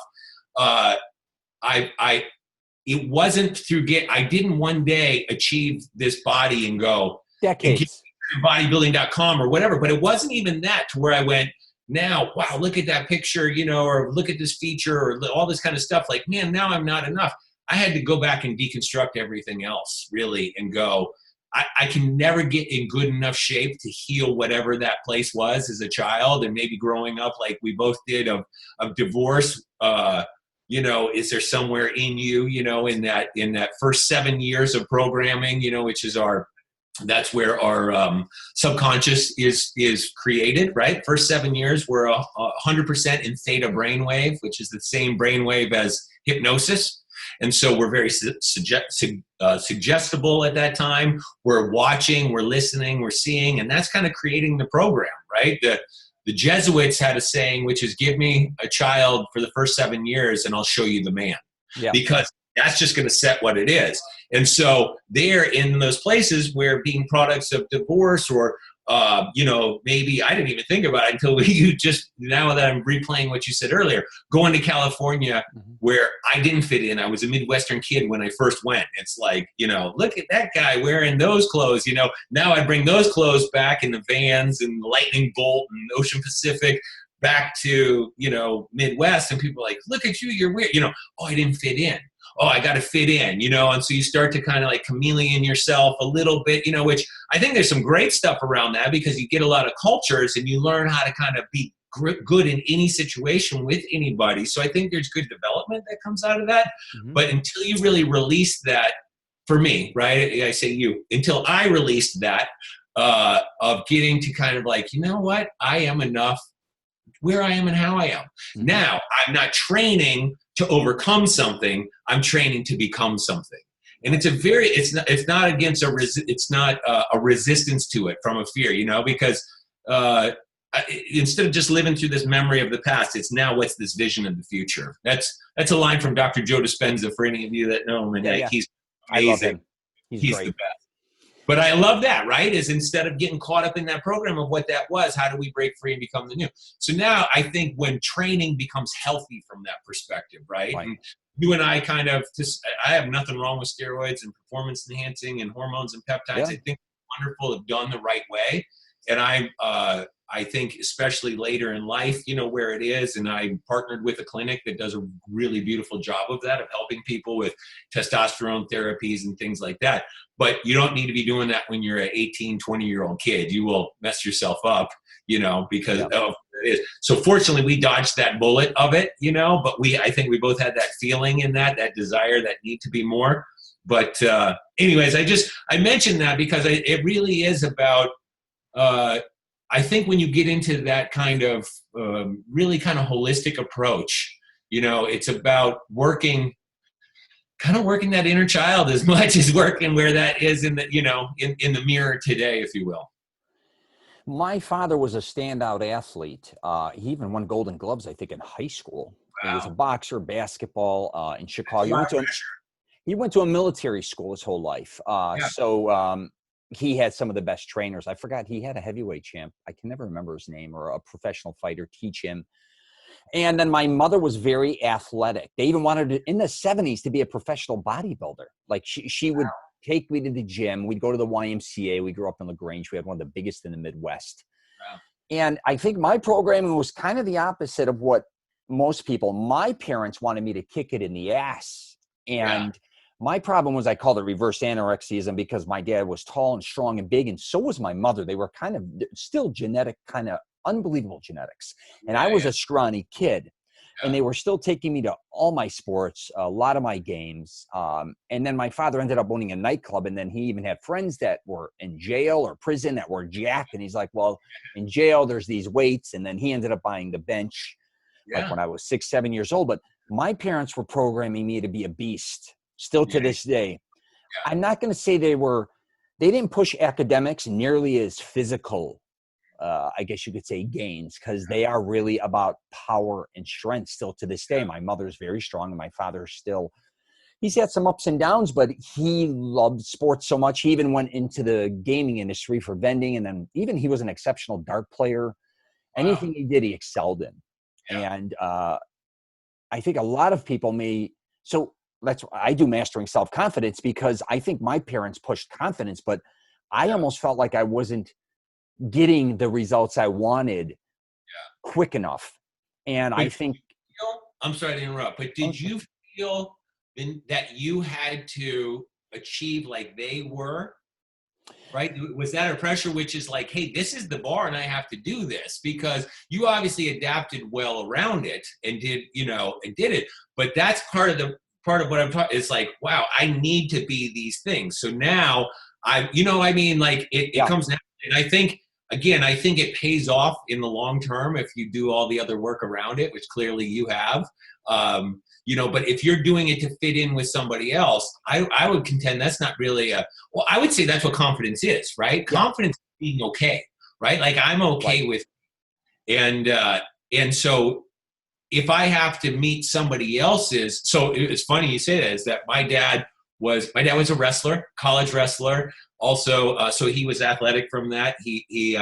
It wasn't through I didn't one day achieve this body and go decades and bodybuilding.com or whatever, but it wasn't even that to where I went, now, wow, look at that picture, you know, or look at this feature or all this kind of stuff. Like, man, now I'm not enough. I had to go back and deconstruct everything else really and go, I can never get in good enough shape to heal whatever that place was as a child, and maybe growing up like we both did of divorce. You know, is there somewhere in you, you know, in that first 7 years of programming, you know, which is that's where our subconscious is created, right? First 7 years, we're 100% in theta brainwave, which is the same brainwave as hypnosis. And so we're very suggestible at that time. We're watching, we're listening, we're seeing, and that's kind of creating the program, right? The Jesuits had a saying, which is, give me a child for the first 7 years and I'll show you the man. Yeah. Because that's just going to set what it is. And so they're in those places where being products of divorce or, you know, maybe I didn't even think about it until you just, now that I'm replaying what you said earlier, going to California where I didn't fit in. I was a Midwestern kid when I first went. It's like, you know, look at that guy wearing those clothes, you know, now I bring those clothes back in the Vans and Lightning Bolt and Ocean Pacific back to, you know, Midwest, and people are like, look at you, you're weird, you know, oh, I didn't fit in. Oh, I got to fit in, you know, and so you start to kind of like chameleon yourself a little bit, you know, which I think there's some great stuff around that, because you get a lot of cultures and you learn how to kind of be good in any situation with anybody. So I think there's good development that comes out of that. But until you really release that, for me, right, I say you, until I released that of getting to kind of like, you know what, I am enough where I am and how I am. Now, I'm not training to overcome something, I'm training to become something. And it's not a resistance to it from a fear, you know, because instead of just living through this memory of the past, it's now what's this vision of the future. That's a line from Dr. Joe Dispenza for any of you that know him, and he's amazing. I love him. He's great. The best. But I love that, right? Is instead of getting caught up in that program of what that was, how do we break free and become the new? So now I think when training becomes healthy from that perspective, right? And you and I kind of, I have nothing wrong with steroids and performance enhancing and hormones and peptides. I think it's wonderful if done the right way. And I think especially later in life, you know, where it is, and I partnered with a clinic that does a really beautiful job of that, of helping people with testosterone therapies and things like that. But you don't need to be doing that when you're an 18, 20-year-old kid. You will mess yourself up, you know, because of what it is. So fortunately, we dodged that bullet of it, you know, but I think we both had that feeling in that desire, that need to be more. But anyways, I mentioned that because it really is about, I think when you get into that kind of really kind of holistic approach, you know, it's about working that inner child as much as working where that is in the, you know, in the mirror today, if you will. My father was a standout athlete. He even won Golden Gloves, I think, in high school. Wow. He was a boxer, basketball in Chicago. He went to a military school his whole life. So he had some of the best trainers. I forgot, he had a heavyweight champ. I can never remember his name, or a professional fighter teach him. And then my mother was very athletic. They even wanted to, in the 70s, to be a professional bodybuilder. Like she would take me to the gym. We'd go to the YMCA. We grew up in LaGrange. We had one of the biggest in the Midwest. Wow. And I think my programming was kind of the opposite of what most people, my parents wanted me to kick it in the ass. And my problem was I called it reverse anorexism because my dad was tall and strong and big. And so was my mother. They were kind of still genetic, kind of unbelievable genetics. And I was a scrawny kid. And they were still taking me to all my sports, a lot of my games. And then my father ended up owning a nightclub. And then he even had friends that were in jail or prison that were jacked. And he's like, well, in jail, there's these weights. And then he ended up buying the bench like when I was 6, 7 years old. But my parents were programming me to be a beast still to this day. I'm not going to say they didn't push academics nearly as physical, I guess you could say, gains, because they are really about power and strength still to this day. My mother's very strong and my father still, he's had some ups and downs, but he loved sports so much. He even went into the gaming industry for vending. And then even he was an exceptional dart player. Anything he did, he excelled in. And I think a lot of people so that's why I do mastering self-confidence, because I think my parents pushed confidence, but I almost felt like I wasn't getting the results I wanted quick enough. And I think, I'm sorry to interrupt, but did you feel that you had to achieve like they were? Right? Was that a pressure, which is like, hey, this is the bar and I have to do this? Because you obviously adapted well around it and did it. But that's part of what I'm talking. It's like, wow, I need to be these things. So now it comes naturally. And I think it pays off in the long term if you do all the other work around it, which clearly you have. But if you're doing it to fit in with somebody else, I would contend that's not really I would say that's what confidence is, right? Yeah. Confidence is being okay, right? Like I'm okay with, and so if I have to meet somebody else's, so it's funny you say that, is that my dad was a wrestler, college wrestler. Also, so he was athletic from that. He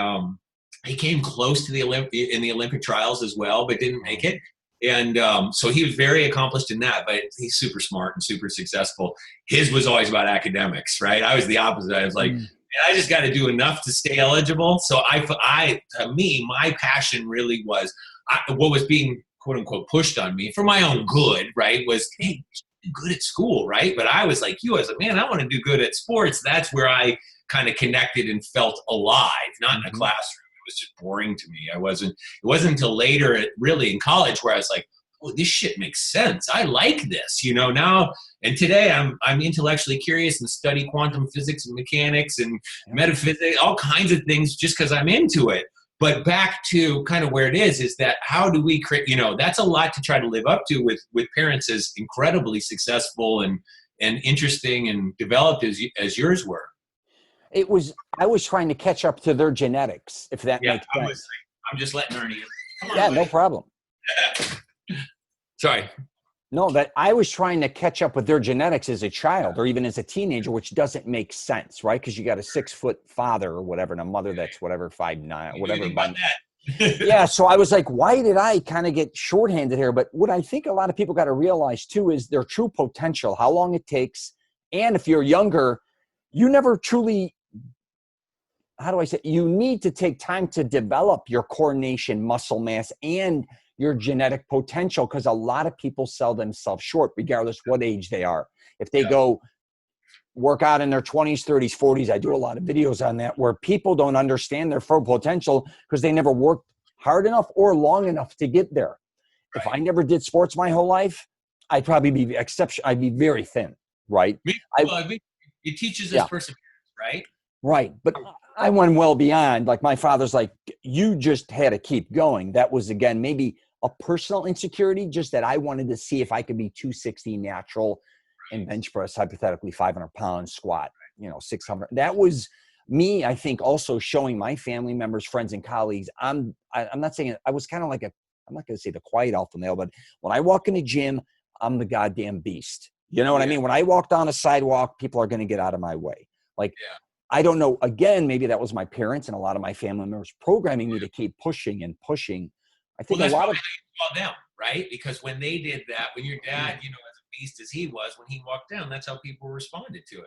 came close to in the Olympic trials as well, but didn't make it. And so he was very accomplished in that, but he's super smart and super successful. His was always about academics, right? I was the opposite. I was like, man, I just got to do enough to stay eligible. So to me, my passion really was what was being quote unquote pushed on me for my own good, right? Was, hey, you're good at school, right? But I was like you. I was like, man, I want to do good at sports. That's where I kind of connected and felt alive, not in a classroom. Was just boring to me. It wasn't until later, really in college, where I was like, oh, this shit makes sense. I like this, now. And today I'm intellectually curious and study quantum physics and mechanics and metaphysics, all kinds of things, just because I'm into it. But back to kind of where it is that how do we create, that's a lot to try to live up to with parents as incredibly successful and interesting and developed as yours were. I was trying to catch up to their genetics, if that makes sense. I'm just letting Ernie. Come on, buddy. No problem. Sorry. No, that I was trying to catch up with their genetics as a child or even as a teenager, which doesn't make sense, right? Because you got a 6-foot father or whatever, and a mother that's whatever, 5'9", whatever. About that. Yeah, so I was like, why did I kind of get shorthanded here? But what I think a lot of people got to realize too is their true potential, how long it takes. And if you're younger, you never truly, you need to take time to develop your coordination, muscle mass, and your genetic potential, because a lot of people sell themselves short regardless what age they are. If they go work out in their 20s, 30s, 40s, I do a lot of videos on that where people don't understand their full potential because they never worked hard enough or long enough to get there. Right. If I never did sports my whole life, I'd probably be I'd be very thin, right? It teaches us perseverance, right? Right. But I went well beyond, like my father's like, you just had to keep going. That was, again, maybe a personal insecurity, just that I wanted to see if I could be 260 natural and bench press, hypothetically 500 pounds, squat, 600. That was me, I think, also showing my family members, friends, and colleagues. I'm not saying I was kind of like I'm not going to say the quiet alpha male, but when I walk in the gym, I'm the goddamn beast. You know what I mean? When I walk down a sidewalk, people are going to get out of my way. I don't know. Again, maybe that was my parents and a lot of my family members programming me to keep pushing and pushing. I think that's probably how you saw them, right? Because when they did that, when your dad, as a beast as he was, when he walked down, that's how people responded to him,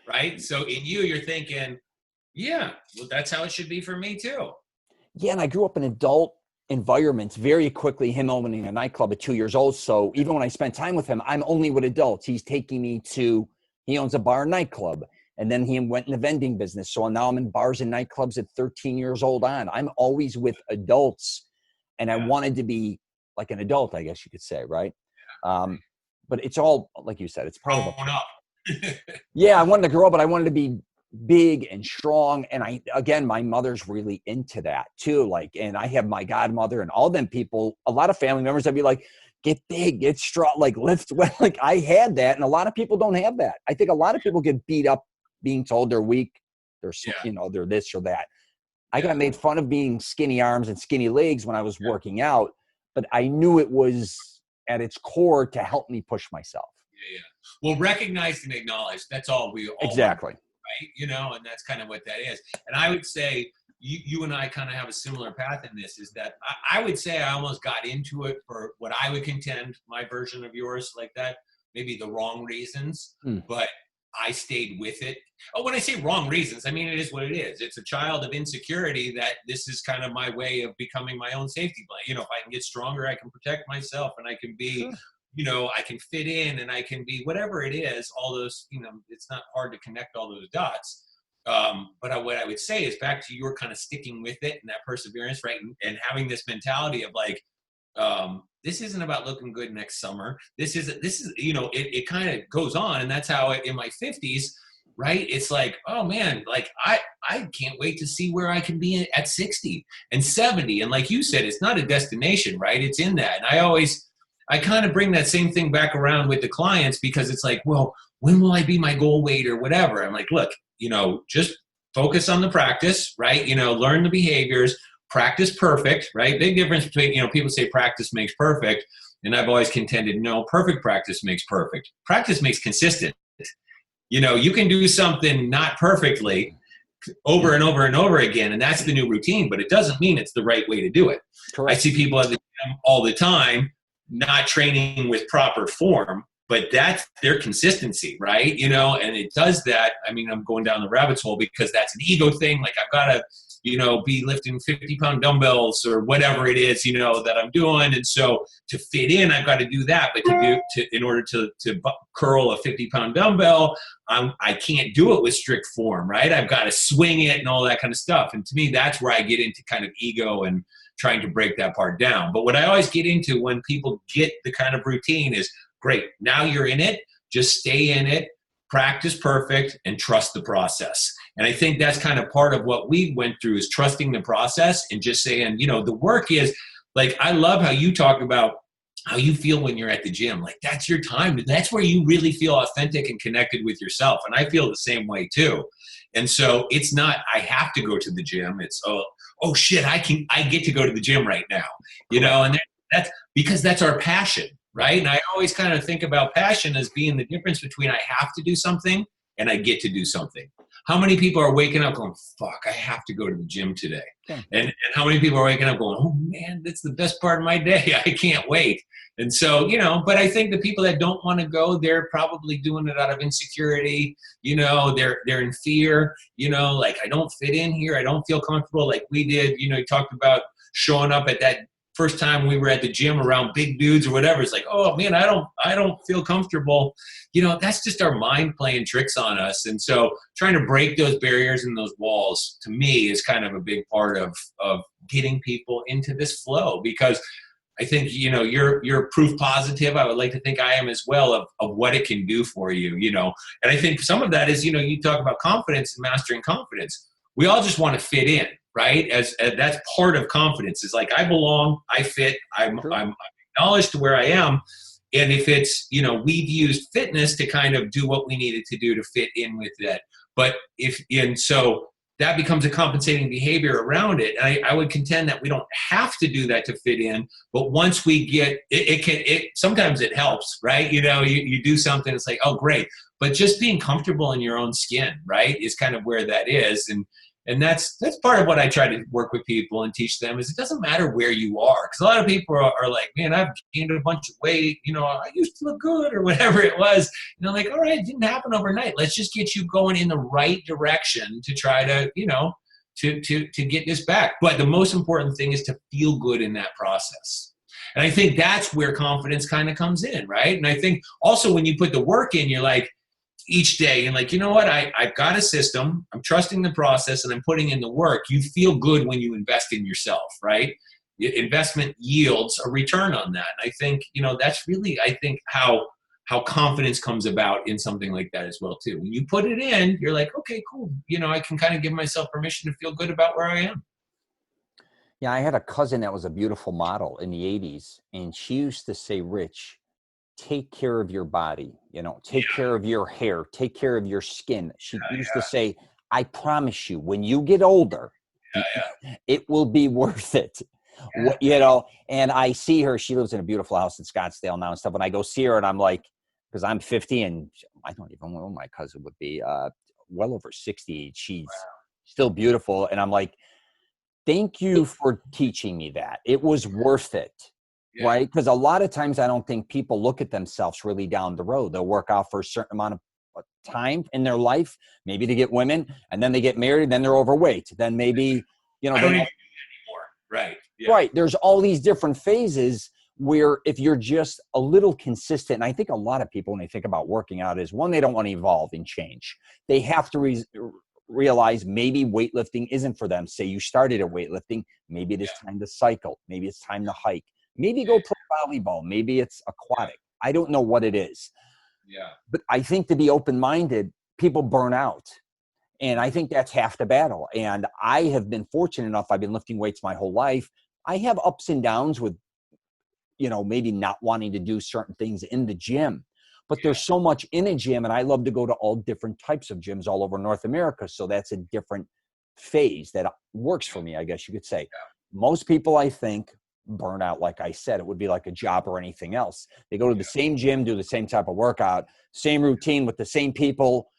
right? So in you're thinking, yeah, well, that's how it should be for me too. Yeah, and I grew up in adult environments very quickly, him owning a nightclub at 2 years old. So even when I spend time with him, I'm only with adults. He's taking me to, he owns a bar and nightclub. And then he went in the vending business. So now I'm in bars and nightclubs at 13 years old on. I'm always with adults. And I wanted to be like an adult, I guess you could say, right? But it's all, like you said, it's part of a, yeah, I wanted to grow up, but I wanted to be big and strong. And again, my mother's really into that too. Like, and I have my godmother and all them people, a lot of family members that'd be like, get big, get strong, like lift. Like I had that. And a lot of people don't have that. I think a lot of people get beat up being told they're weak. They're, you know, they're this or that. I got made fun of being skinny arms and skinny legs when I was working out, but I knew it was at its core to help me push myself. Well, recognized and acknowledged. That's all we all exactly. Want, right? You know, and that's kind of what that is. And I would say you and I kind of have a similar path in this, is that I would say I almost got into it for what I would contend, my version of yours like that, maybe the wrong reasons, but I stayed with it. Oh, when I say wrong reasons, I mean, it is what it is. It's a child of insecurity that this is kind of my way of becoming my own safety blanket. You know, if I can get stronger, I can protect myself, and I can be, you know, I can fit in, and I can be whatever it is, all those, you know, it's not hard to connect all those dots. But what I would say is back to your kind of sticking with it and that perseverance, right? And having this mentality of like, this isn't about looking good next summer. This is, you know, it kind of goes on. And that's how in my 50s, right? It's like, oh man, like I can't wait to see where I can be at 60 and 70. And like you said, it's not a destination, right? It's in that. And I kind of bring that same thing back around with the clients, because it's like, well, when will I be my goal weight or whatever? I'm like, look, you know, just focus on the practice, right? You know, learn the behaviors. Practice perfect, right? Big difference between, you know, people say practice makes perfect. And I've always contended, no, perfect practice makes perfect. Practice makes consistent. You know, you can do something not perfectly over and over and over again, and that's the new routine, but it doesn't mean it's the right way to do it. Correct. I see people at the gym all the time not training with proper form, but that's their consistency, right? You know, and it does that. I mean, I'm going down the rabbit hole because that's an ego thing. Like I've got to, you know, be lifting 50-pound dumbbells or whatever it is, you know, that I'm doing. And so to fit in, I've got to do that. But in order to curl a 50-pound dumbbell, I can't do it with strict form, right? I've got to swing it and all that kind of stuff. And to me, that's where I get into kind of ego and trying to break that part down. But what I always get into when people get the kind of routine is, great, now you're in it, just stay in it, practice perfect, and trust the process. And I think that's kind of part of what we went through, is trusting the process and just saying, you know, the work is, like, I love how you talk about how you feel when you're at the gym. Like, that's your time. That's where you really feel authentic and connected with yourself. And I feel the same way too. And so it's not, I have to go to the gym. It's, oh shit, I get to go to the gym right now, you know, and that's because that's our passion. Right. And I always kind of think about passion as being the difference between I have to do something and I get to do something. How many people are waking up going, fuck, I have to go to the gym today? Yeah. And how many people are waking up going, oh man, that's the best part of my day. I can't wait. And so, you know, but I think the people that don't want to go, they're probably doing it out of insecurity. You know, they're in fear, you know, like, I don't fit in here. I don't feel comfortable like we did. You know, you talked about showing up at that first time we were at the gym around big dudes or whatever. It's like, oh man, I don't feel comfortable. You know, that's just our mind playing tricks on us. And so trying to break those barriers and those walls, to me, is kind of a big part of getting people into this flow, because I think, you know, you're proof positive. I would like to think I am as well of what it can do for you, you know. And I think some of that is, you know, you talk about confidence and mastering confidence. We all just want to fit in. Right? As that's part of confidence, is like, I belong, I fit, I'm acknowledged to where I am. And if it's, you know, we've used fitness to kind of do what we needed to do to fit in with that. But so that becomes a compensating behavior around it. And I would contend that we don't have to do that to fit in, but once we get it sometimes it helps, right? You know, you do something, it's like, oh great. But just being comfortable in your own skin, right, is kind of where that is. And that's part of what I try to work with people and teach them, is it doesn't matter where you are. Because a lot of people are like, man, I've gained a bunch of weight. You know, I used to look good or whatever it was. And I'm like, all right, it didn't happen overnight. Let's just get you going in the right direction to try to, you know, to get this back. But the most important thing is to feel good in that process. And I think that's where confidence kind of comes in, right? And I think also when you put the work in, you're like, each day, and like, you know what, I've got a system, I'm trusting the process, and I'm putting in the work. You feel good when you invest in yourself, right? Investment yields a return on that. And I think, that's really, I think, how confidence comes about in something like that as well, too. When you put it in, you're like, okay, cool. I can kind of give myself permission to feel good about where I am. Yeah, I had a cousin that was a beautiful model in the 80s, and she used to say, Rich, take care of your body, take care of your hair, take care of your skin. She used to say, I promise you, when you get older, it will be worth it. And I see her, she lives in a beautiful house in Scottsdale now and stuff. And I go see her and I'm like, because I'm 50 and I don't even know what my cousin would be, well over 60. She's still beautiful. And I'm like, thank you for teaching me that. It was worth it. Yeah. Right? Because a lot of times I don't think people look at themselves really down the road. They'll work out for a certain amount of time in their life, maybe to get women, and then they get married, then they're overweight. Then maybe, I don't even do it anymore. Right. Yeah. Right. There's all these different phases where if you're just a little consistent, and I think a lot of people, when they think about working out, is one, they don't want to evolve and change. They have to realize maybe weightlifting isn't for them. Say you started at weightlifting, maybe it is time to cycle. Maybe it's time to hike. Maybe go play volleyball. Maybe it's aquatic. I don't know what it is. Yeah. But I think to be open-minded, people burn out. And I think that's half the battle. And I have been fortunate enough. I've been lifting weights my whole life. I have ups and downs with, maybe not wanting to do certain things in the gym. But there's so much in a gym. And I love to go to all different types of gyms all over North America. So that's a different phase that works for me, I guess you could say. Yeah. Most people, I think, burn out. Like I said, it would be like a job or anything else. They go to the same gym, do the same type of workout, same routine with the same people,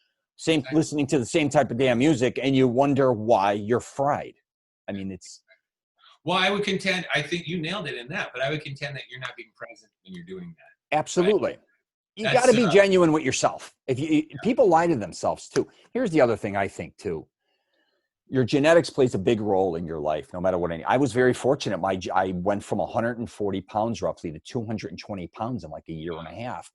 listening to the same type of damn music, and you wonder why you're fried. I mean, it's. Well, I would contend, I think you nailed it in that, but I would contend that you're not being present when you're doing that. Absolutely. Right? You got to be genuine with yourself. People lie to themselves too. Here's the other thing I think too. Your genetics plays a big role in your life, no matter what. I was very fortunate. I went from 140 pounds roughly to 220 pounds in like a year and a half.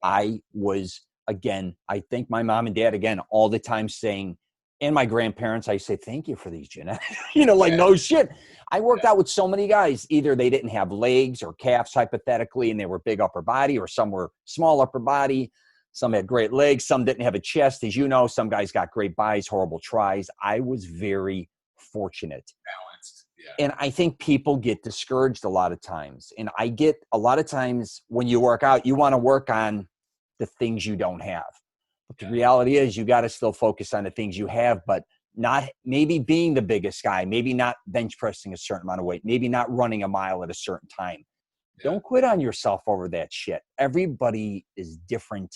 I was, again, I thank my mom and dad again all the time saying, and my grandparents, I say, thank you for these genetics. No shit. I worked out with so many guys. Either they didn't have legs or calves, hypothetically, and they were big upper body, or some were small upper body. Some had great legs. Some didn't have a chest. As you know, some guys got great buys, horrible tries. I was very fortunate. Balanced. Yeah. And I think people get discouraged a lot of times. And I get a lot of times when you work out, you want to work on the things you don't have. But the reality is you got to still focus on the things you have, but not maybe being the biggest guy, maybe not bench pressing a certain amount of weight, maybe not running a mile at a certain time. Yeah. Don't quit on yourself over that shit. Everybody is different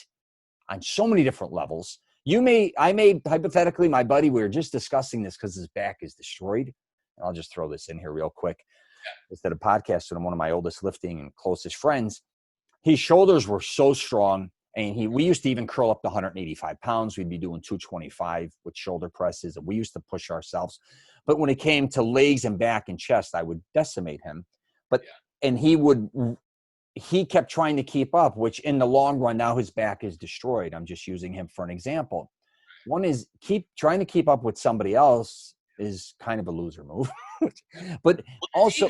on so many different levels. I may, hypothetically, my buddy, we were just discussing this because his back is destroyed. I'll just throw this in here real quick. Instead of podcasting, one of my oldest lifting and closest friends, his shoulders were so strong. And we used to even curl up to 185 pounds. We'd be doing 225 with shoulder presses. And we used to push ourselves. But when it came to legs and back and chest, I would decimate him. And he kept trying to keep up, which in the long run, now his back is destroyed. I'm just using him for an example. One is trying to keep up with somebody else is kind of a loser move. But also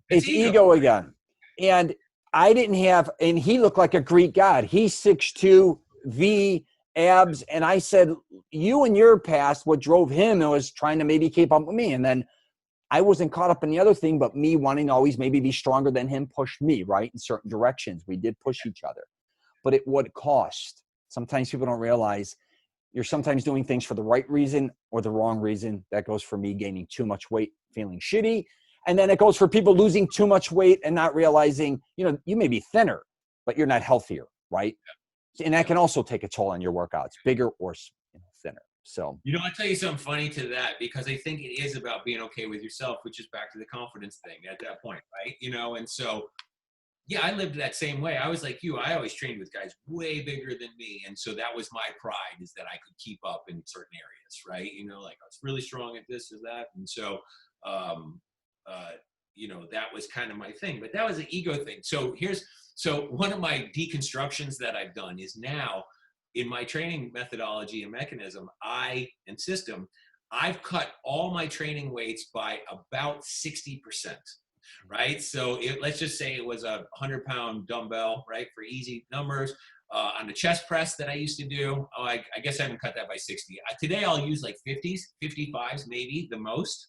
it's ego again. And I didn't have, and he looked like a Greek god. He's 6'2", V, abs. And I said, you in your past, what drove him was trying to maybe keep up with me. And then I wasn't caught up in the other thing, but me wanting to always maybe be stronger than him pushed me, right, in certain directions. We did push each other. But at what cost? Sometimes people don't realize you're sometimes doing things for the right reason or the wrong reason. That goes for me gaining too much weight, feeling shitty. And then it goes for people losing too much weight and not realizing, you may be thinner, but you're not healthier, right? And that can also take a toll on your workouts, bigger or thinner. So, I'll tell you something funny to that, because I think it is about being okay with yourself, which is back to the confidence thing at that point, right? And so Yeah, I lived that same way. I was like you. I always trained with guys way bigger than me. And so that was my pride, is that I could keep up in certain areas, right? You know, like I was really strong at this or that. And so, you know, that was kind of my thing. But that was an ego thing. So one of my deconstructions that I've done is now in my training methodology and mechanism, and system, I've cut all my training weights by about 60%. Right? So let's just say it was a 100-pound dumbbell, right? For easy numbers. On the chest press that I used to do, I guess I haven't cut that by 60. Today I'll use like 50s, 55s, maybe the most,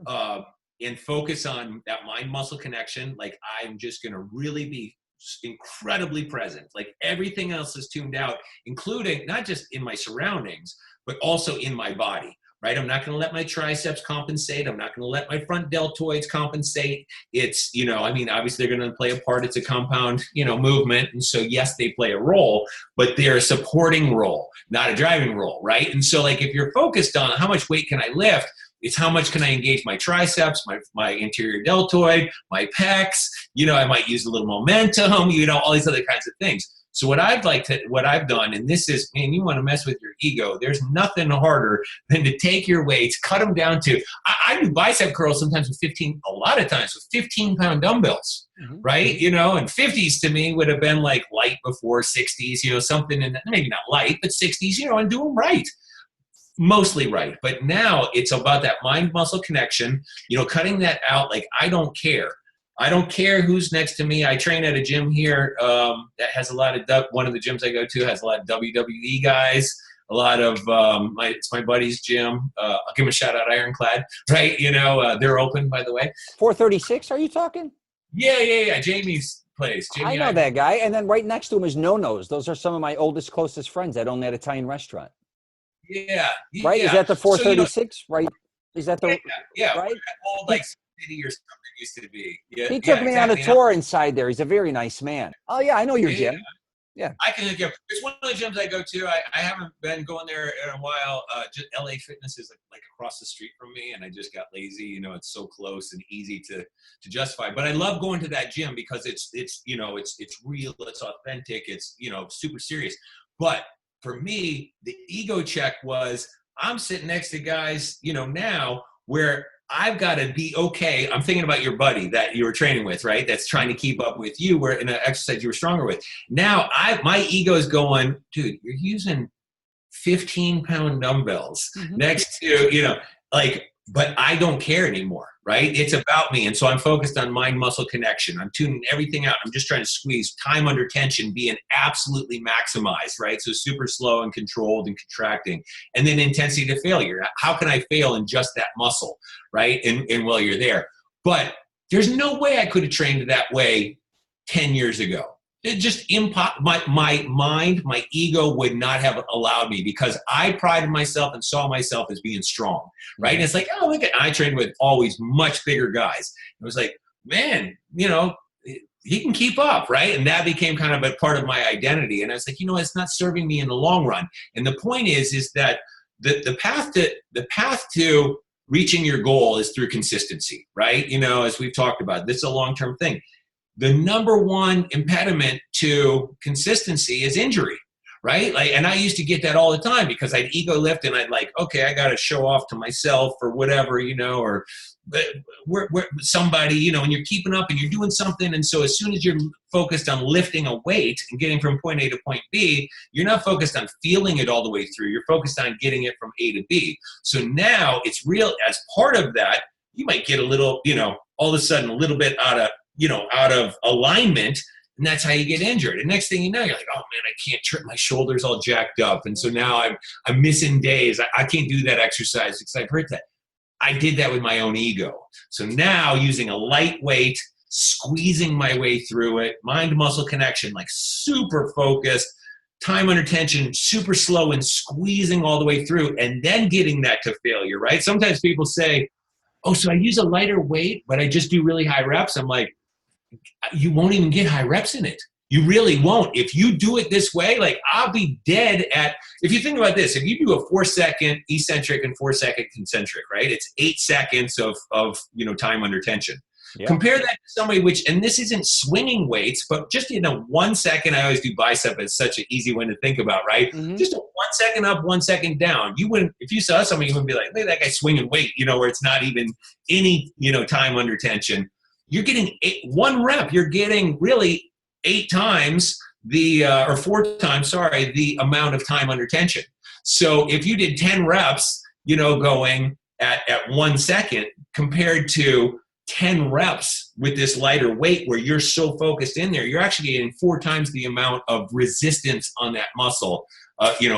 and focus on that mind-muscle connection. Like I'm just going to really be incredibly present. Like everything else is tuned out, including not just in my surroundings, but also in my body. Right? I'm not going to let my triceps compensate. I'm not going to let my front deltoids compensate. It's, you know, I mean, obviously they're going to play a part. It's a compound, you know, movement. And so, yes, they play a role, but they're a supporting role, not a driving role, right? And so, like, if you're focused on how much weight can I lift, it's how much can I engage my triceps, my anterior deltoid, my pecs, you know, I might use a little momentum, you know, all these other kinds of things. So what I've done, and this is, man, you want to mess with your ego, there's nothing harder than to take your weights, cut them down to, I do bicep curls sometimes with 15-pound dumbbells, right? You know, and 50s to me would have been like light before 60s, you know, something in that, maybe not light, but 60s, you know, and do them right. Mostly right. But now it's about that mind-muscle connection, you know, cutting that out. Like, I don't care. I don't care who's next to me. I train at a gym here that has a lot of, one of the gyms I go to has a lot of WWE guys, a lot of, it's my buddy's gym. I'll give him a shout out, Ironclad, right? You know, they're open, by the way. 436, are you talking? Yeah. Jamie's place. I know that guy. And then right next to him is No-Nos. Those are some of my oldest, closest friends that own that Italian restaurant. Yeah. Right? Is that the 436? Right? Is that the, yeah. Right? Old, like, city or something used to be. Yeah, he took me on a tour inside there. He's a very nice man. Oh, yeah, I know your gym. Yeah. I can give. It's one of the gyms I go to. I haven't been going there in a while. Just LA Fitness is like across the street from me, and I just got lazy. You know, it's so close and easy to justify. But I love going to that gym because it's you know, it's real, it's authentic, it's, you know, super serious. But for me, the ego check was, I'm sitting next to guys, you know, now where I've got to be okay. I'm thinking about your buddy that you were training with, right? That's trying to keep up with you, where in an exercise you were stronger with. Now my ego is going, dude, you're using 15-pound dumbbells next to, you know, like, but I don't care anymore, right? It's about me. And so I'm focused on mind-muscle connection. I'm tuning everything out. I'm just trying to squeeze time under tension, being absolutely maximized, right? So super slow and controlled and contracting. And then intensity to failure. How can I fail in just that muscle, right? And while you're there. But there's no way I could have trained that way 10 years ago. It just my mind, my ego would not have allowed me, because I prided myself and saw myself as being strong, right? And it's like, oh, look at, I trained with always much bigger guys. It was like, man, you know, he can keep up, right? And that became kind of a part of my identity. And I was like, you know, it's not serving me in the long run. And the point is that the path to reaching your goal is through consistency, right? You know, as we've talked about, this is a long-term thing. The number one impediment to consistency is injury, right? Like, and I used to get that all the time because I'd ego lift and I'd like, okay, I got to show off to myself or whatever, you know, or we're somebody, you know, and you're keeping up and you're doing something. And so as soon as you're focused on lifting a weight and getting from point A to point B, you're not focused on feeling it all the way through. You're focused on getting it from A to B. So now it's real, as part of that, you might get a little, you know, all of a sudden a little bit out of alignment, and that's how you get injured. And next thing you know, you're like, oh man, I can't trip, my shoulder's all jacked up. And so now I'm missing days. I can't do that exercise because I've heard that. I did that with my own ego. So now using a lightweight, squeezing my way through it, mind-muscle connection, like super focused, time under tension, super slow and squeezing all the way through, and then getting that to failure, right? Sometimes people say, oh, so I use a lighter weight, but I just do really high reps. I'm like, you won't even get high reps in it. You really won't. If you do it this way, like I'll be dead at, if you think about this, if you do a 4-second eccentric and 4-second concentric, right? It's 8 seconds of you know, time under tension. Yeah. Compare that to somebody and this isn't swinging weights, but just in a 1 second, I always do bicep as such an easy one to think about, right? Mm-hmm. Just a 1 second up, 1 second down. You wouldn't, if you saw somebody, you wouldn't be like, look at that guy swinging weight, where it's not even any, time under tension. You're getting 1 rep. You're getting really 8 times or 4 times, the amount of time under tension. So if you did 10 reps, going at 1 second compared to 10 reps with this lighter weight where you're so focused in there, you're actually getting 4 times the amount of resistance on that muscle,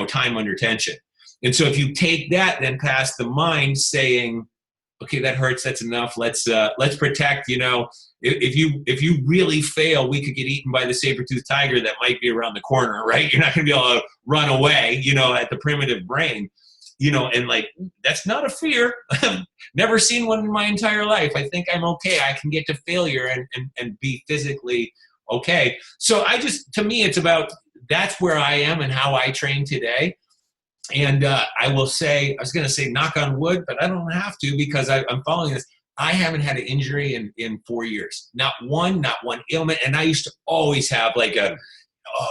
time under tension. And so if you take that, then past the mind saying, okay, that hurts, that's enough, let's protect, if you really fail, we could get eaten by the saber-toothed tiger that might be around the corner, right? You're not going to be able to run away, at the primitive brain. And like, that's not a fear. I've never seen one in my entire life. I think I'm okay. I can get to failure and be physically okay. So to me, it's about, that's where I am and how I train today. And I will say, I was going to say knock on wood, but I don't have to because I'm following this. I haven't had an injury in 4 years. Not one ailment. And I used to always have like a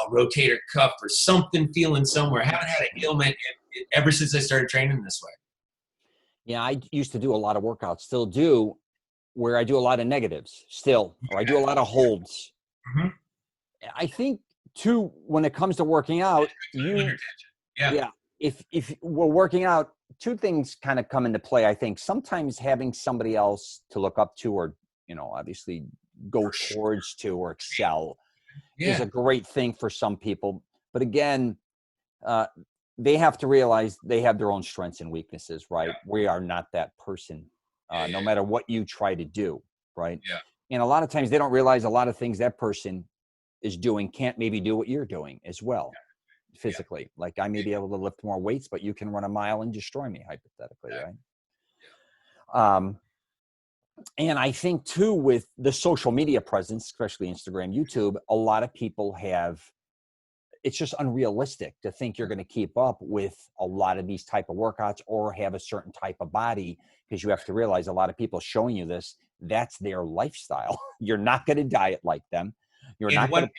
rotator cuff or something feeling somewhere. I haven't had an ailment ever since I started training this way. Yeah, I used to do a lot of workouts, still do, where I do a lot of negatives still, or I do a lot of holds. Mm-hmm. I think too, when it comes to working out, if we're working out, 2 things kind of come into play. I think sometimes having somebody else to look up to, or, obviously go towards to, or excel is a great thing for some people. But again, they have to realize they have their own strengths and weaknesses, right? Yeah. We are not that person, no matter what you try to do, right? Yeah. And a lot of times they don't realize a lot of things that person is doing can't maybe do what you're doing as well, physically. Yeah. Like I may be able to lift more weights, but you can run a mile and destroy me, hypothetically, right? Yeah. And I think too, with the social media presence, especially Instagram, YouTube, a lot of people it's just unrealistic to think you're going to keep up with a lot of these type of workouts or have a certain type of body, because you have to realize a lot of people showing you this, that's their lifestyle. You're not going to diet like them. You're not going to,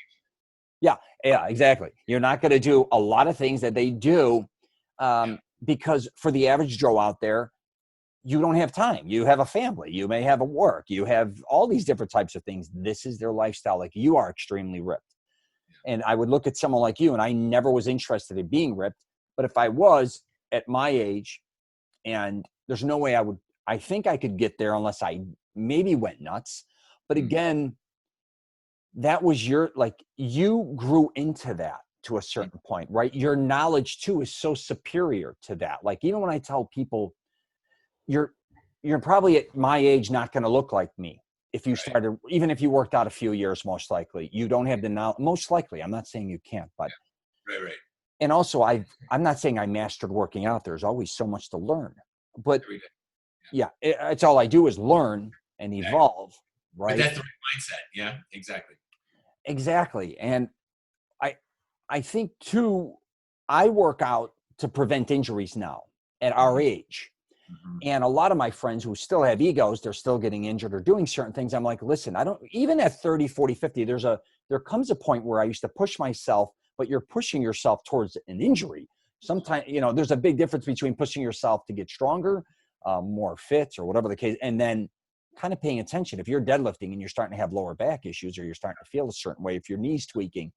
yeah, exactly. You're not going to do a lot of things that they do because for the average Joe out there, you don't have time. You have a family. You may have a work. You have all these different types of things. This is their lifestyle. Like you are extremely ripped. And I would look at someone like you, and I never was interested in being ripped. But if I was at my age, and there's no way I think I could get there unless I maybe went nuts. But again, that was you grew into that to a certain point, right? Your knowledge too is so superior to that. Like even when I tell people, you're probably at my age not going to look like me. If you started, even if you worked out a few years, most likely you don't have the knowledge. Most likely, I'm not saying you can't, but right. And also, I'm not saying I mastered working out. There's always so much to learn, but it's all I do is learn and evolve. Right. But that's the right mindset. Yeah, exactly. And I think too, I work out to prevent injuries now at our age. Mm-hmm. And a lot of my friends who still have egos, they're still getting injured or doing certain things. I'm like, listen, even at 30, 40, 50, there comes a point where I used to push myself, but you're pushing yourself towards an injury. Sometimes, there's a big difference between pushing yourself to get stronger, more fit or whatever the case, and then kind of paying attention. If you're deadlifting and you're starting to have lower back issues, or you're starting to feel a certain way, if your knee's tweaking,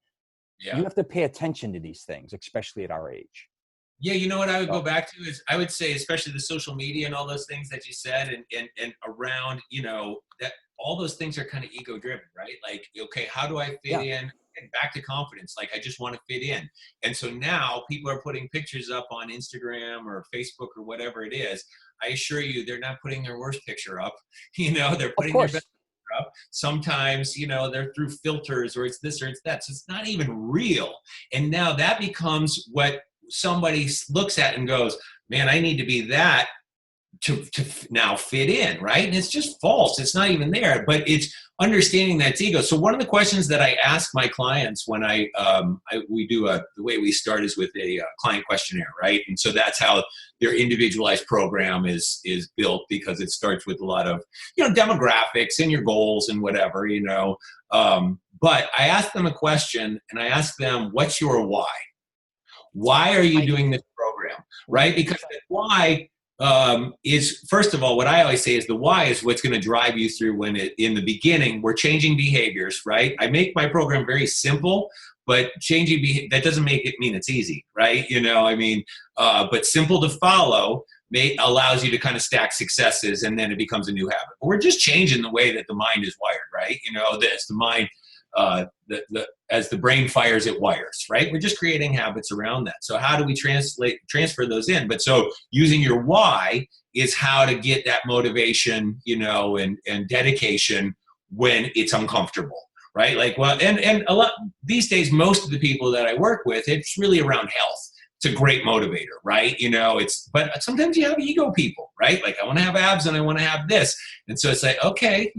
you have to pay attention to these things, especially at our age. Yeah, you know what I would go back to is, I would say, especially the social media and all those things that you said, and around, that all those things are kind of ego driven, right? Like, okay, how do I fit in? And back to confidence. Like, I just want to fit in. And so now people are putting pictures up on Instagram or Facebook or whatever it is. I assure you, they're not putting their worst picture up. They're putting their best picture up. Sometimes, they're through filters, or it's this or it's that. So it's not even real. And now that becomes what somebody looks at and goes, man, I need to be that now fit in, right? And it's just false. It's not even there, but it's understanding that's ego. So one of the questions that I ask my clients when we do the way we start is with a client questionnaire, right? And so that's how their individualized program is built, because it starts with a lot of, demographics and your goals and whatever, but I ask them a question, and I ask them, what's your why? Why are you doing this program, right? Because the why is, first of all, what I always say is the why is what's going to drive you through when in the beginning, we're changing behaviors, right? I make my program very simple, but changing behavior, that doesn't make it mean it's easy, right? But simple to follow allows you to kind of stack successes, and then it becomes a new habit. But we're just changing the way that the mind is wired, right? That's the mind, as the brain fires, it wires, right? We're just creating habits around that. So how do we transfer those in? But so using your why is how to get that motivation, and dedication when it's uncomfortable, right? And a lot these days, most of the people that I work with, it's really around health. It's a great motivator, right? But sometimes you have ego people, right? Like, I want to have abs and I want to have this. And so it's like, okay,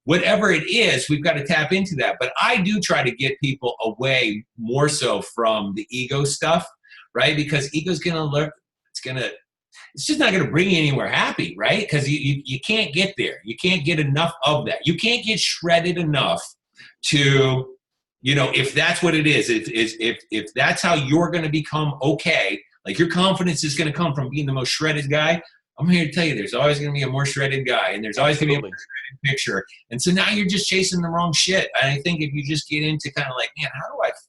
whatever it is, we've got to tap into that. But I do try to get people away more so from the ego stuff, right? Because ego's going to learn, it's just not going to bring you anywhere happy, right? Because you can't get there. You can't get enough of that. You can't get shredded enough to, if that's what it is, if that's how you're going to become okay, like your confidence is going to come from being the most shredded guy, I'm here to tell you there's always going to be a more shredded guy, and there's always going to be a more shredded picture. And so now you're just chasing the wrong shit. And I think if you just get into kind of like, man,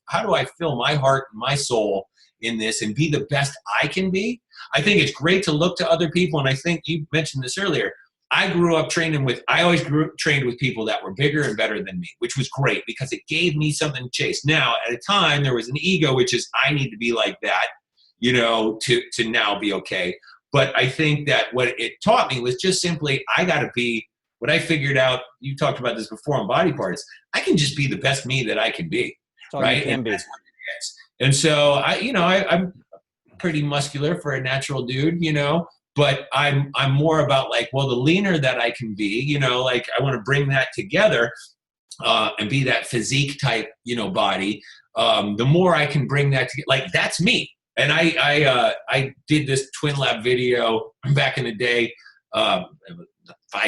how do I fill my heart and my soul in this and be the best I can be? I think it's great to look to other people. And I think you mentioned this earlier. I always trained with people that were bigger and better than me, which was great because it gave me something to chase. Now, at a time, there was an ego, which is I need to be like that, to now be okay. But I think that what it taught me was just simply, I got to be what I figured out. You talked about this before on body parts. I can just be the best me that I can be. Right. Can be. That's what it is. And so I'm pretty muscular for a natural dude, but I'm more about like, well, the leaner that I can be, like I want to bring that together and be that physique type, body. The more I can bring that together, like that's me. And I did this Twin Lab video back in the day, 5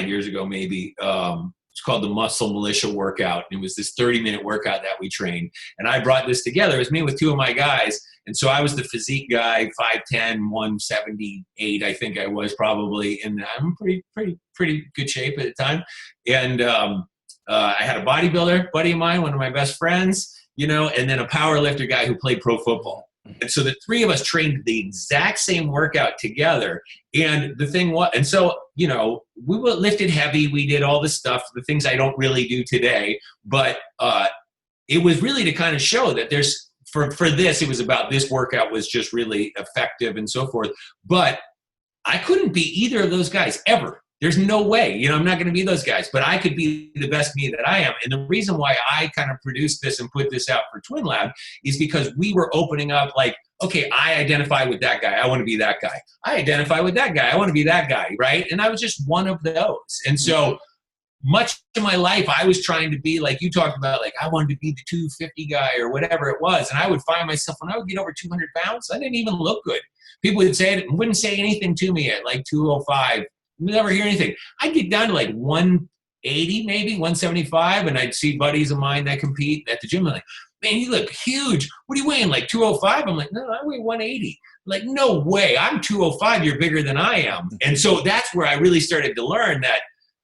years ago, maybe. It's called the Muscle Militia workout. It was this 30-minute workout that we trained. And I brought this together. It was me with two of my guys. And so I was the physique guy, 5'10", 178, I think I was probably. And I'm pretty good shape at the time. And I had a bodybuilder buddy of mine, one of my best friends, and then a power lifter guy who played pro football. And so the three of us trained the exact same workout together. And the thing was, and so, we lifted heavy. We did all this stuff, the things I don't really do today. But it was really to kind of show that there's, for this, it was about this workout was just really effective and so forth. But I couldn't be either of those guys ever. There's no way, I'm not going to be those guys, but I could be the best me that I am. And the reason why I kind of produced this and put this out for Twin Lab is because we were opening up like, okay, I identify with that guy. I want to be that guy. I identify with that guy. I want to be that guy, right? And I was just one of those. And so much of my life, I was trying to be like you talked about, like I wanted to be the 250 guy or whatever it was. And I would find myself when I would get over 200 pounds, I didn't even look good. People would say it, wouldn't say anything to me at like 205. Never hear anything. I'd get down to like 180, maybe 175, and I'd see buddies of mine that compete at the gym. I'm like, man, you look huge. What are you weighing, like 205? I'm like, no, I weigh 180. I'm like, no way. I'm 205. You're bigger than I am. And so that's where I really started to learn that,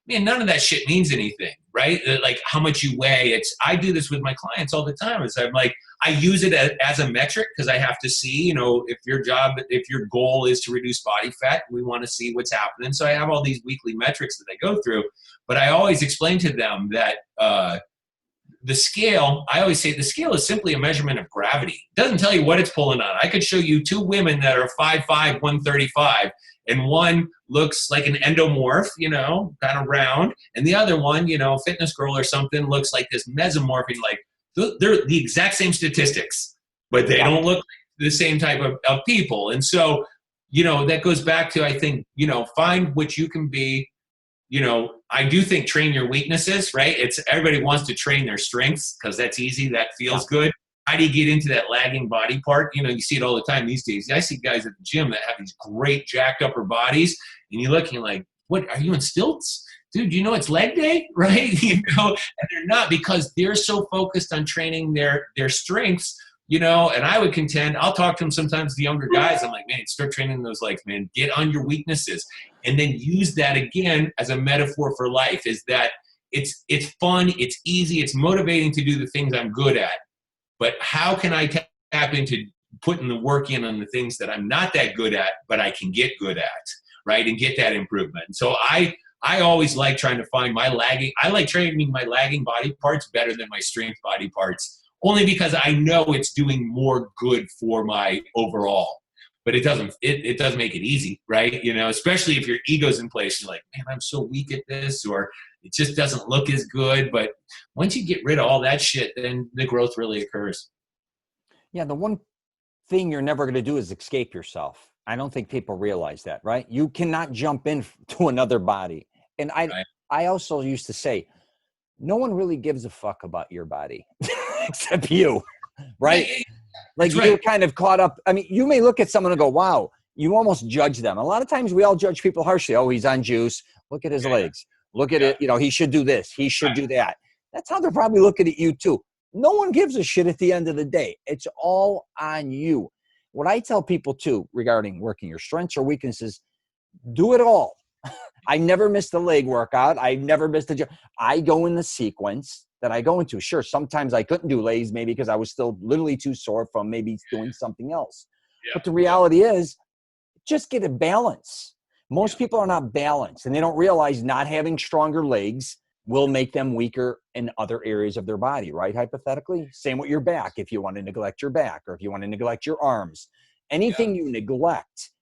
man, none of that shit means anything, right? Like how much you weigh. I do this with my clients all the time. I'm like, I use it as a metric because I have to see, if your goal is to reduce body fat, we want to see what's happening. So I have all these weekly metrics that I go through, but I always explain to them that the scale, I always say the scale is simply a measurement of gravity. It doesn't tell you what it's pulling on. I could show you two women that are 5'5", 135, and one looks like an endomorph, kind of round, and the other one, fitness girl or something, looks like this mesomorph, like they're the exact same statistics, but they don't look like the same type of people. And so that goes back to, I think, find what you can be. I do think train your weaknesses, right? Everybody wants to train their strengths because that's easy. That feels good. How do you get into that lagging body part? You see it all the time these days. I see guys at the gym that have these great jacked upper bodies, and you look and you're like, what, are you on stilts? Dude, it's leg day, right? And they're not, because they're so focused on training their strengths, and I would contend, I'll talk to them sometimes, the younger guys, I'm like, man, start training those legs, man. Get on your weaknesses. And then use that again as a metaphor for life, is that it's fun, it's easy, it's motivating to do the things I'm good at. But how can I tap into putting the work in on the things that I'm not that good at, but I can get good at, right? And get that improvement. And so I always like trying to find I like training my lagging body parts better than my strength body parts, only because I know it's doing more good for my overall. But it doesn't make it easy, right? Especially if your ego's in place, you're like, man, I'm so weak at this, or it just doesn't look as good. But once you get rid of all that shit, then the growth really occurs. Yeah, the one thing you're never going to do is escape yourself. I don't think people realize that, right? You cannot jump into another body. And I also used to say, no one really gives a fuck about your body except you, right? Like you're kind of caught up. I mean, you may look at someone and go, wow, you almost judge them. A lot of times we all judge people harshly. Oh, he's on juice. Look at his legs. Look at it. He should do this. He should do that. That's how they're probably looking at you too. No one gives a shit at the end of the day. It's all on you. What I tell people too regarding working your strengths or weaknesses, do it all. I never missed a leg workout. I never missed a gym. I go in the sequence that I go into. Sure, sometimes I couldn't do legs maybe because I was still literally too sore from maybe doing something else. But the reality is, just get a balance. Most people are not balanced, and they don't realize not having stronger legs will make them weaker in other areas of their body, right? Hypothetically, same with your back. If you want to neglect your back, or if you want to neglect your arms, anything you neglect,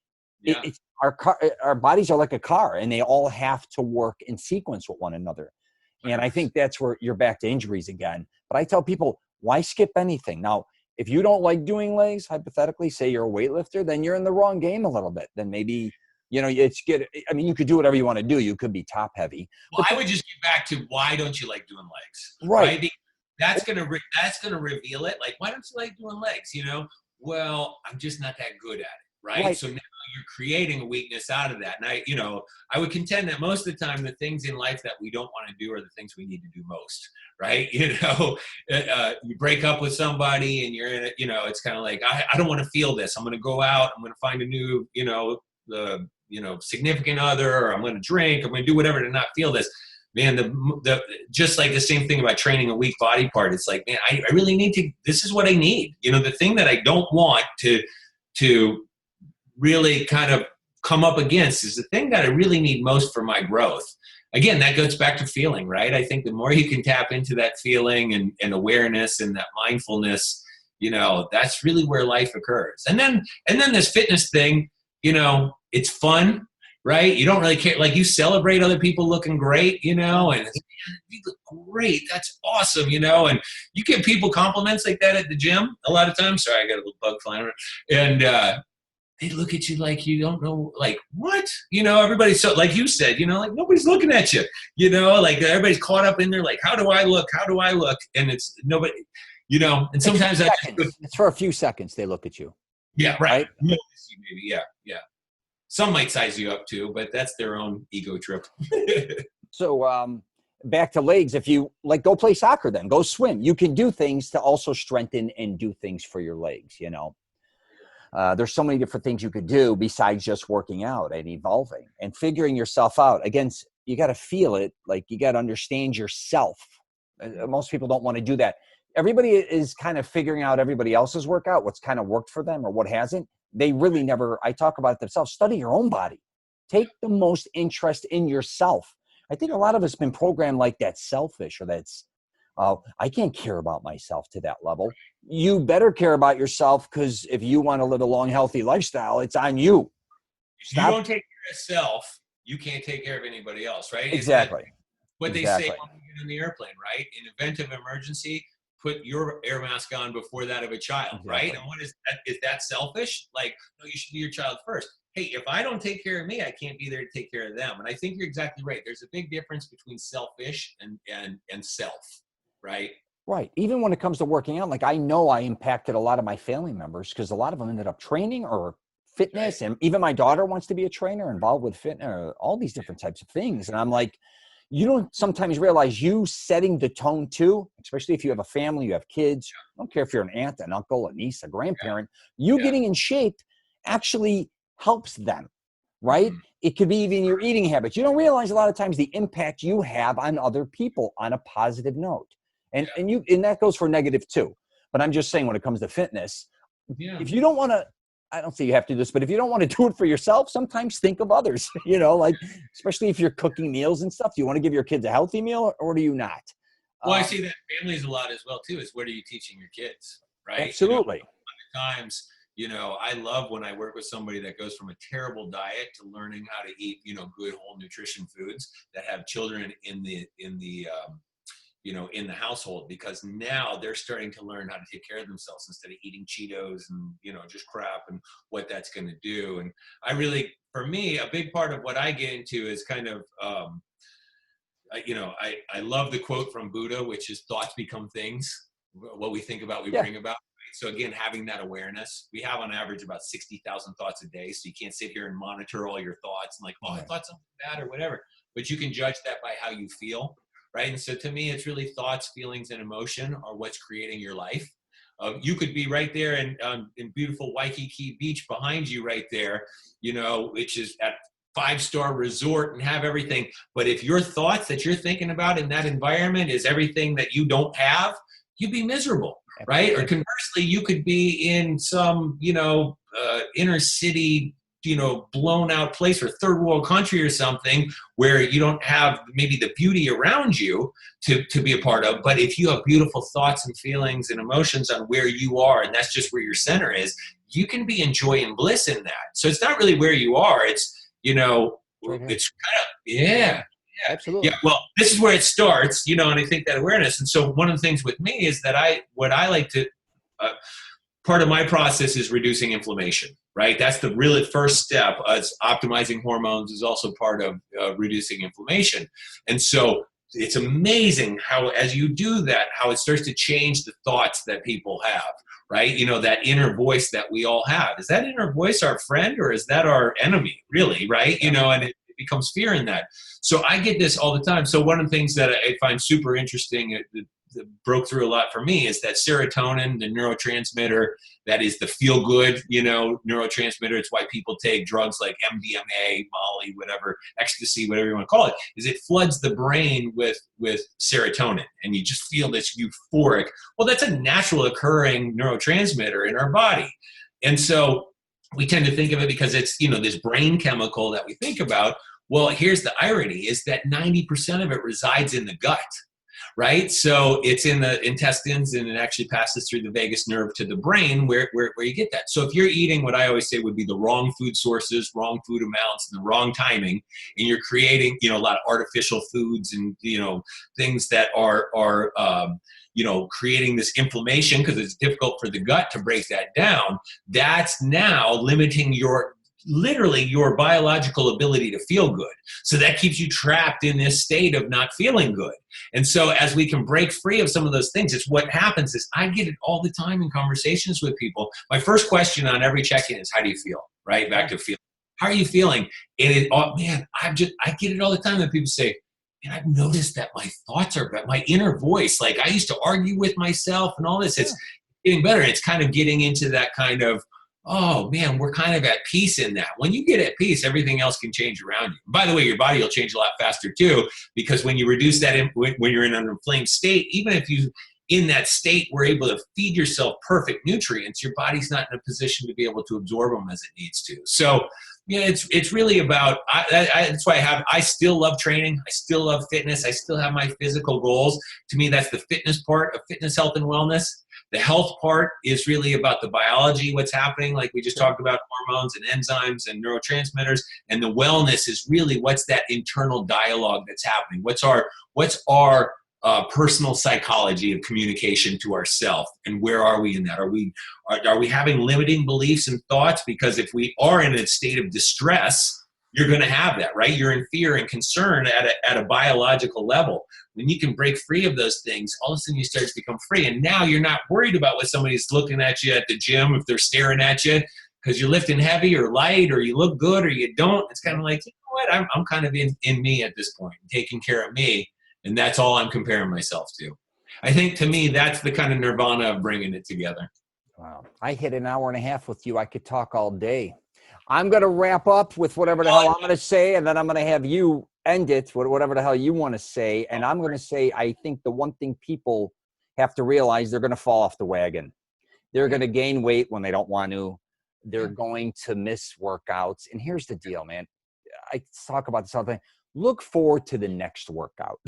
our bodies are like a car, and they all have to work in sequence with one another. And I think that's where you're back to injuries again. But I tell people, why skip anything? Now, if you don't like doing legs, hypothetically, say you're a weightlifter, then you're in the wrong game a little bit. Then maybe, you could do whatever you want to do. You could be top heavy. Well, I would just get back to, why don't you like doing legs? Right. That's gonna reveal it. Like, why don't you like doing legs? Well, I'm just not that good at it. Right. So now you're creating a weakness out of that. And I would contend that most of the time, the things in life that we don't want to do are the things we need to do most. Right. You break up with somebody and you're in it, it's kind of like, I don't want to feel this. I'm going to go out. I'm going to find a new, significant other, or I'm going to drink. I'm going to do whatever to not feel this. Man, the just like the same thing about training a weak body part. It's like, man, I really need to, this is what I need. The thing that I don't want to really kind of come up against is the thing that I really need most for my growth. Again, that goes back to feeling, right? I think the more you can tap into that feeling and awareness and that mindfulness, that's really where life occurs. And then this fitness thing, it's fun, right? You don't really care. Like, you celebrate other people looking great, and it's, you look great. That's awesome, and you give people compliments like that at the gym a lot of times. Sorry, I got a little bug flying around. And, they look at you like you don't know, like, what? Everybody's so, like you said, like, nobody's looking at you, like everybody's caught up in there, like, how do I look? How do I look? And it's nobody, and sometimes it's for a few seconds they look at you. Yeah, right. Maybe, yeah. Some might size you up too, but that's their own ego trip. So back to legs, if you go play soccer, then go swim. You can do things to also strengthen and do things for your legs, There's so many different things you could do besides just working out and evolving and figuring yourself out. Again, you got to feel it. Like, you got to understand yourself. Most people don't want to do that. Everybody is kind of figuring out everybody else's workout, what's kind of worked for them or what hasn't. They really never, I talk about it themselves. Study your own body. Take the most interest in yourself. I think a lot of us have been programmed like that, selfish, or that's, I can't care about myself to that level. You better care about yourself, because if you want to live a long, healthy lifestyle, it's on you. If you don't take care of yourself, you can't take care of anybody else, right? Exactly. What they say when you get in the airplane, right? In event of emergency, put your air mask on before that of a child, right? And what is that? Is that selfish? Like, no, you should be your child first. hey, if I don't take care of me, I can't be there to take care of them. And I think you're exactly right. There's a big difference between selfish and self, right? Right. Even when it comes to working out, like I know I impacted a lot of my family members because a lot of them ended up training or fitness. Right. And even my daughter wants to be a trainer, involved with fitness, all these different types of things. And I'm like, you don't sometimes realize you setting the tone too, especially if you have a family, you have kids. I don't care if you're an aunt, an uncle, a niece, a grandparent, you getting in shape actually helps them, right? It could be even your eating habits. You don't realize a lot of times the impact you have on other people on a positive note. And that goes for negative too. But I'm just saying when it comes to fitness, if you don't want to, I don't say you have to do this, but if you don't want to do it for yourself, sometimes think of others, you know, like, especially if you're cooking meals and stuff. Do you want to give your kids a healthy meal or do you not? Well, I see that families a lot as well too, is what are you teaching your kids, right? Absolutely. You know, times, you know, I love when I work with somebody that goes from a terrible diet to learning how to eat, you know, good whole nutrition foods that have children in the you know, in the household, because now they're starting to learn how to take care of themselves instead of eating Cheetos and, you know, just crap and what that's going to do. And I really, for me, a big part of what I get into is kind of, you know, I love the quote from Buddha, which is thoughts become things. What we think about, we bring about. So again, having that awareness, we have on average about 60,000 thoughts a day. So you can't sit here and monitor all your thoughts and like, oh, I thought something bad or whatever, but you can judge that by how you feel. Right. And so to me, it's really thoughts, feelings, and emotion are what's creating your life. You could be right there in beautiful Waikiki Beach behind you right there, you know, which is at 5-star resort and have everything. But if your thoughts that you're thinking about in that environment is everything that you don't have, you'd be miserable. Right. Or conversely, you could be in some, you know, inner city, you know, blown out place or third world country or something where you don't have maybe the beauty around you to be a part of. But if you have beautiful thoughts and feelings and emotions on where you are, and that's just where your center is, you can be in joy and bliss in that. So it's not really where you are. It's, you know, it's kind of, absolutely. Yeah. Well, this is where it starts, you know, and I think that awareness. And so one of the things with me is that what I like to, part of my process is reducing inflammation, right? That's the really first step. As optimizing hormones is also part of reducing inflammation. And so it's amazing how, as you do that, how it starts to change the thoughts that people have, right? You know, that inner voice that we all have. Is that inner voice our friend or is that our enemy, really, right? You know, and it becomes fear in that. So I get this all the time. So one of the things that I find super interesting, that broke through a lot for me, is that serotonin, the neurotransmitter that is the feel good, you know, neurotransmitter. It's why people take drugs like MDMA, Molly, whatever, ecstasy, whatever you want to call it, is it floods the brain with serotonin and you just feel this euphoric. Well, that's a natural occurring neurotransmitter in our body. And so we tend to think of it because it's, you know, this brain chemical that we think about. Well, here's the irony, is that 90% of it resides in the gut. Right? So it's in the intestines and it actually passes through the vagus nerve to the brain where you get that. So if you're eating what I always say would be the wrong food sources, wrong food amounts, and the wrong timing, and you're creating, you know, a lot of artificial foods and, you know, things that are you know, creating this inflammation because it's difficult for the gut to break that down, that's now limiting literally your biological ability to feel good. So that keeps you trapped in this state of not feeling good. And so as we can break free of some of those things, it's what happens is I get it all the time in conversations with people. My first question on every check-in is, how do you feel? Right? Back to feeling. How are you feeling? And I get it all the time that people say, man, I've noticed that my thoughts are better, my inner voice, like I used to argue with myself and all this, it's getting better. It's kind of getting into that kind of, oh man, we're kind of at peace in that. When you get at peace, everything else can change around you. By the way, your body will change a lot faster too, because when you reduce that, when you're in an inflamed state, even if you in that state were able to feed yourself perfect nutrients, your body's not in a position to be able to absorb them as it needs to. So yeah, it's really about, that's why I still love training. I still love fitness. I still have my physical goals. To me, that's the fitness part of fitness, health, and wellness. The health part is really about the biology, what's happening, like we just talked about, hormones and enzymes and neurotransmitters. And the wellness is really what's that internal dialogue that's happening. What's our personal psychology of communication to ourselves, and where are we in that? Are we having limiting beliefs and thoughts? Because if we are in a state of distress, you're going to have that, right? You're in fear and concern at a biological level. When you can break free of those things, all of a sudden you start to become free, and now you're not worried about what somebody's looking at you at the gym, if they're staring at you because you're lifting heavy or light, or you look good or you don't. It's kind of like, you know what? I'm kind of in me at this point, taking care of me. And that's all I'm comparing myself to. I think, to me, that's the kind of nirvana of bringing it together. Wow. I hit an hour and a half with you. I could talk all day. I'm going to wrap up with whatever the hell I'm going to say, and then I'm going to have you end it with whatever the hell you want to say. And I'm going to say, I think the one thing people have to realize, they're going to fall off the wagon. They're going to gain weight when they don't want to. They're going to miss workouts. And here's the deal, man. I talk about this all the time. Look forward to the next workout.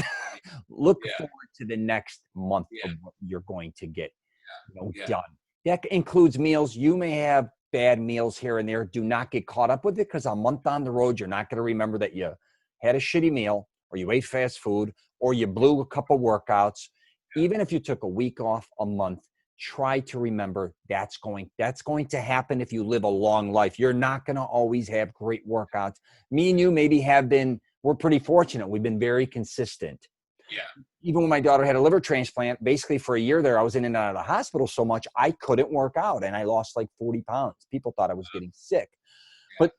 Look forward to the next month of what you're going to get done. That includes meals. You may have bad meals here and there. Do not get caught up with it, because a month on the road, you're not going to remember that you had a shitty meal, or you ate fast food, or you blew a couple workouts. Even if you took a week off, a month, try to remember that's going to happen if you live a long life. You're not going to always have great workouts. Me and you maybe we're pretty fortunate. We've been very consistent. Yeah. Even when my daughter had a liver transplant, basically for a year there, I was in and out of the hospital so much I couldn't work out, and I lost like 40 pounds. People thought I was getting sick. But,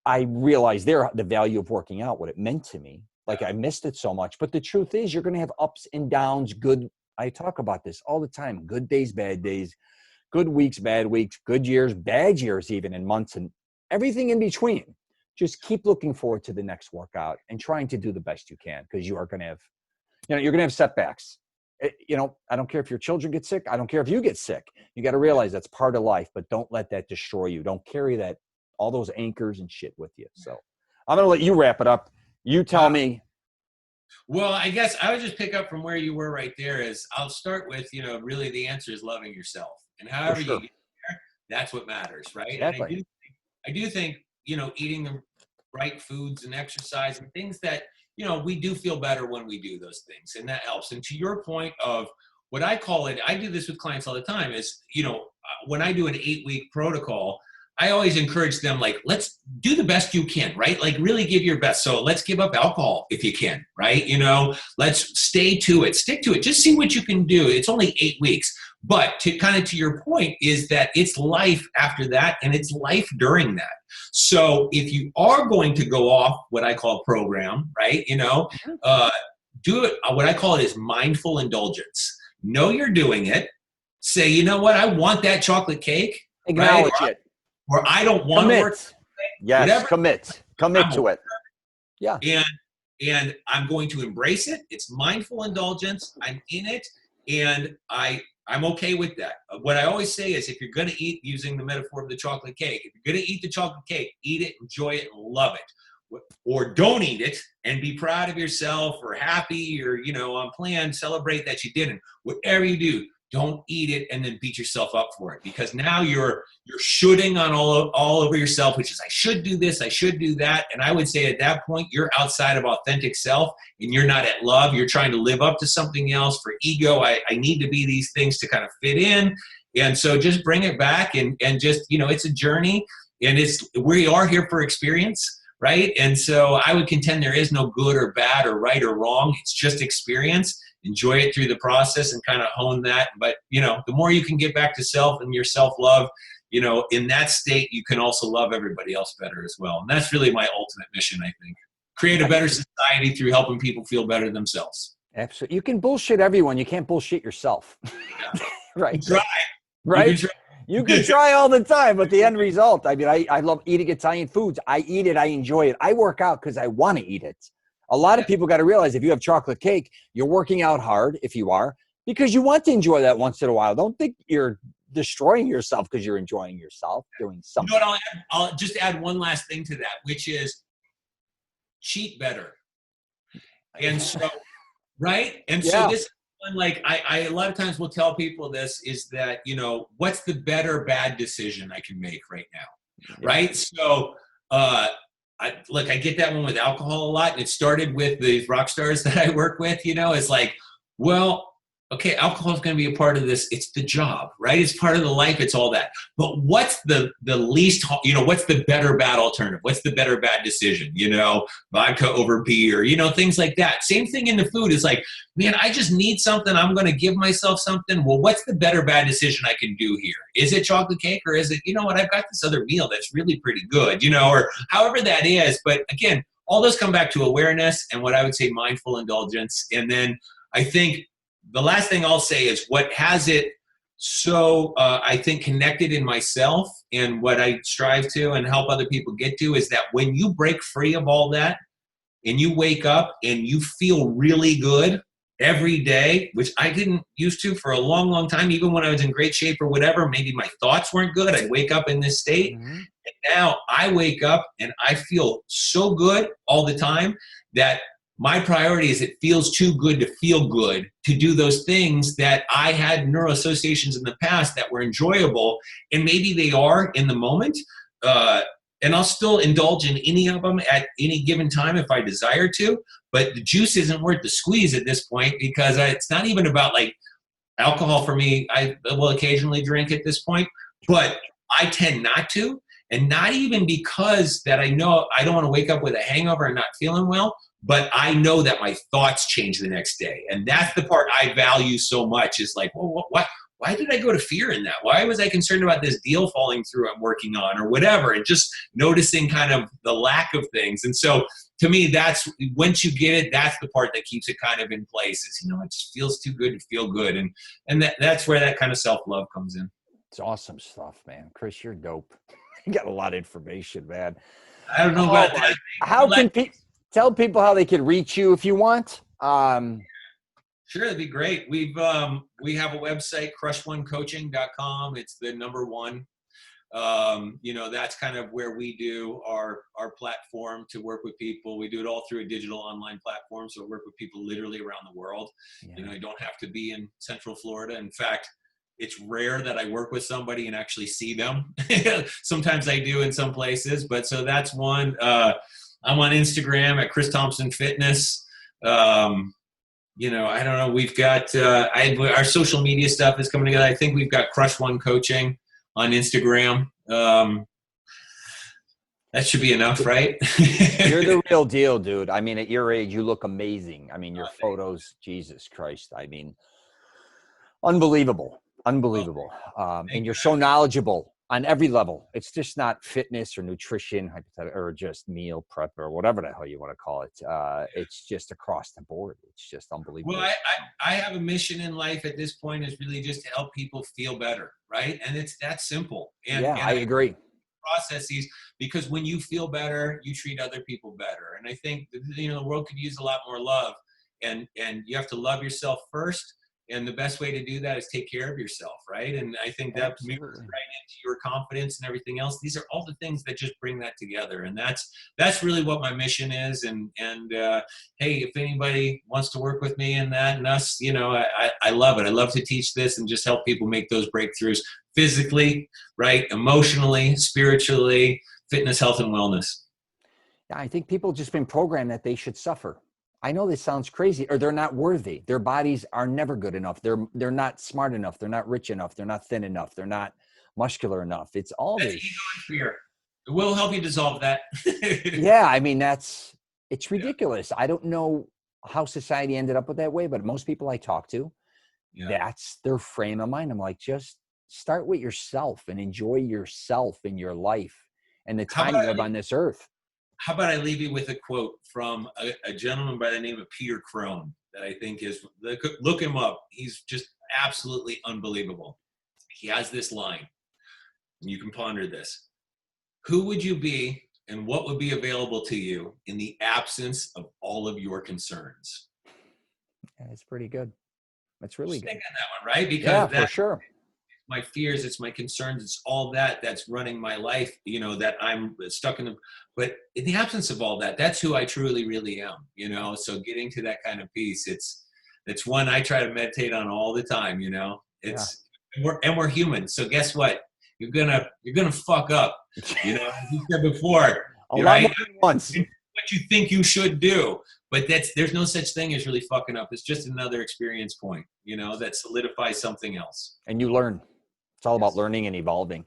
I realized the value of working out, what it meant to me. Like, I missed it so much. But the truth is, you're going to have ups and downs, I talk about this all the time. Good days, bad days, good weeks, bad weeks, good years, bad years, even in months, and everything in between. Just keep looking forward to the next workout and trying to do the best you can, because you are going to have, you're going to have setbacks. I don't care if your children get sick. I don't care if you get sick. You got to realize that's part of life, but don't let that destroy you. Don't carry all those anchors and shit with you. So I'm going to let you wrap it up. You tell me. Well, I guess I would just pick up from where you were right there. I'll start with, really the answer is loving yourself. And however you get there, that's what matters, right? Exactly. And I do think, eating the right foods and exercise and things that, we do feel better when we do those things, and that helps. And to your point of what I call it, I do this with clients all the time, is, when I do an 8-week protocol, I always encourage them, like, let's do the best you can, right? Like, really give your best. So let's give up alcohol if you can, right? Let's stay to it, stick to it, just see what you can do. It's only 8 weeks. But to your point is that it's life after that, and it's life during that. So if you are going to go off what I call program, right? Do it. What I call it is mindful indulgence. Know you're doing it. Say, you know what? I want that chocolate cake. Acknowledge right? it. Or I don't want to work. Yes, whatever. Commit to it. Yeah. And I'm going to embrace it. It's mindful indulgence. I'm in it, and I'm okay with that. What I always say is, if you're going to eat, using the metaphor of the chocolate cake, if you're going to eat the chocolate cake, eat it, enjoy it, and love it. Or don't eat it and be proud of yourself, or happy, or, on plan, celebrate that you didn't. Whatever you do, don't eat it and then beat yourself up for it, because now you're shoulding on all over yourself, which is, I should do this, I should do that. And I would say at that point, you're outside of authentic self, and you're not at love. You're trying to live up to something else for ego. I need to be these things to kind of fit in. And so just bring it back, and just, it's a journey, and we are here for experience. Right. And so I would contend there is no good or bad or right or wrong. It's just experience. Enjoy it through the process and kind of hone that. But, the more you can get back to self and your self-love, in that state, you can also love everybody else better as well. And that's really my ultimate mission, I think. Create a better society through helping people feel better themselves. Absolutely. You can bullshit everyone. You can't bullshit yourself. Yeah. Right. Try. Right. You can try all the time, but the end result, I mean, I love eating Italian foods. I eat it. I enjoy it. I work out because I want to eat it. A lot of people got to realize, if you have chocolate cake, you're working out hard, if you are, because you want to enjoy that once in a while. Don't think you're destroying yourself because you're enjoying yourself doing something. You know what, I'll just add one last thing to that, which is cheat better. And so, right? And so this one, like, I a lot of times will tell people this, is that, what's the better bad decision I can make right now? Yeah. Right? So, I get that one with alcohol a lot. And it started with the rock stars that I work with, it's like, Well, okay, alcohol is going to be a part of this. It's the job, right? It's part of the life. It's all that. But what's the least, what's the better bad alternative? What's the better bad decision? Vodka over beer, things like that. Same thing in the food. Is like, man, I just need something. I'm going to give myself something. Well, what's the better bad decision I can do here? Is it chocolate cake, or is it, I've got this other meal that's really pretty good, or however that is. But again, all those come back to awareness and what I would say mindful indulgence. And then I think the last thing I'll say is what has it so, I think, connected in myself and what I strive to and help other people get to is that when you break free of all that and you wake up and you feel really good every day, which I didn't used to for a long, long time, even when I was in great shape or whatever, maybe my thoughts weren't good. I'd wake up in this state. Mm-hmm. And now I wake up and I feel so good all the time that my priority is it feels too good to feel good to do those things that I had neuroassociations in the past that were enjoyable, and maybe they are in the moment, and I'll still indulge in any of them at any given time if I desire to, but the juice isn't worth the squeeze at this point because it's not even about like alcohol for me. I will occasionally drink at this point, but I tend not to, and not even because that I know I don't want to wake up with a hangover and not feeling well, but I know that my thoughts change the next day. And that's the part I value so much is like, well, why did I go to fear in that? Why was I concerned about this deal falling through I'm working on or whatever? And just noticing kind of the lack of things. And so to me, that's once you get it, that's the part that keeps it kind of in place is, it just feels too good to feel good. And that's where that kind of self-love comes in. It's awesome stuff, man. Chris, you're dope. You got a lot of information, man. I don't know about that. How can people tell people how they can reach you if you want? Sure, that'd be great. We have a website, crush1coaching.com. It's the number one. That's kind of where we do our platform to work with people. We do it all through a digital online platform, so work with people literally around the world. Yeah. You don't have to be in Central Florida. In fact, it's rare that I work with somebody and actually see them. Sometimes I do in some places, but so that's one. I'm on Instagram at Chris Thompson Fitness. I don't know. We've got our social media stuff is coming together. I think we've got Crush1 Coaching on Instagram. That should be enough, right? You're the real deal, dude. I mean, at your age, you look amazing. I mean, your photos, Jesus Christ. I mean, unbelievable. And you're so knowledgeable on every level. It's just not fitness or nutrition, or just meal prep or whatever the hell you want to call it. It's just across the board. It's just unbelievable. Well, I have a mission in life at this point is really just to help people feel better, right? And it's that simple. And I agree. Processes, because when you feel better, you treat other people better. And I think the world could use a lot more love. And you have to love yourself first. And the best way to do that is take care of yourself, right? And I think that mirrors right into your confidence and everything else. These are all the things that just bring that together. And that's really what my mission is. And hey, if anybody wants to work with me in that and us, I love it. I love to teach this and just help people make those breakthroughs physically, right? Emotionally, spiritually, fitness, health, and wellness. Yeah, I think people just been programmed that they should suffer. I know this sounds crazy, or they're not worthy. Their bodies are never good enough. They're not smart enough. They're not rich enough. They're not thin enough. They're not muscular enough. It's all this. Ego and fear. We'll help you dissolve that. Yeah, I mean, it's ridiculous. Yeah. I don't know how society ended up with that way, but most people I talk to, that's their frame of mind. I'm like, just start with yourself and enjoy yourself in your life and the time you live on this earth. How about I leave you with a quote from a gentleman by the name of Peter Crone that I think is, look him up. He's just absolutely unbelievable. He has this line, and you can ponder this. Who would you be and what would be available to you in the absence of all of your concerns? Yeah, it's pretty good. That's really good. Think on that one, right? Because for sure. My fears, it's my concerns, it's all that's running my life, that I'm stuck in but in the absence of all that, that's who I truly, really am, so getting to that kind of peace, it's one I try to meditate on all the time, we're human. So guess what? You're gonna fuck up, as you said before, a lot more than once. What you think you should do. But there's no such thing as really fucking up. It's just another experience point, you know, that solidifies something else. And you learn. It's all about learning and evolving.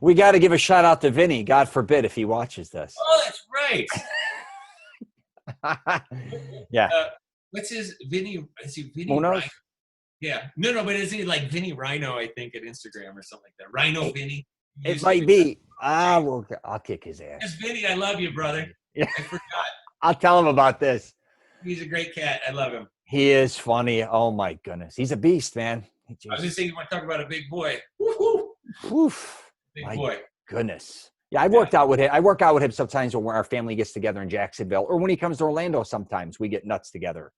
We got to give a shout out to Vinny. God forbid if he watches this. Oh, that's right. Yeah. What's his Vinny? Is he Vinny? Who knows? Rhino? Yeah. No, but is he like Vinny Rhino, I think, at Instagram or something like that? Rhino Vinny? It might be. I'll kick his ass. Yes, Vinny, I love you, brother. Yeah. I forgot. I'll tell him about this. He's a great cat. I love him. He is funny. Oh, my goodness. He's a beast, man. I was just saying, you want to talk about a big boy. Woo-hoo. Big boy. Goodness. Yeah, I worked out with him. I work out with him sometimes when our family gets together in Jacksonville, or when he comes to Orlando sometimes. We get nuts together.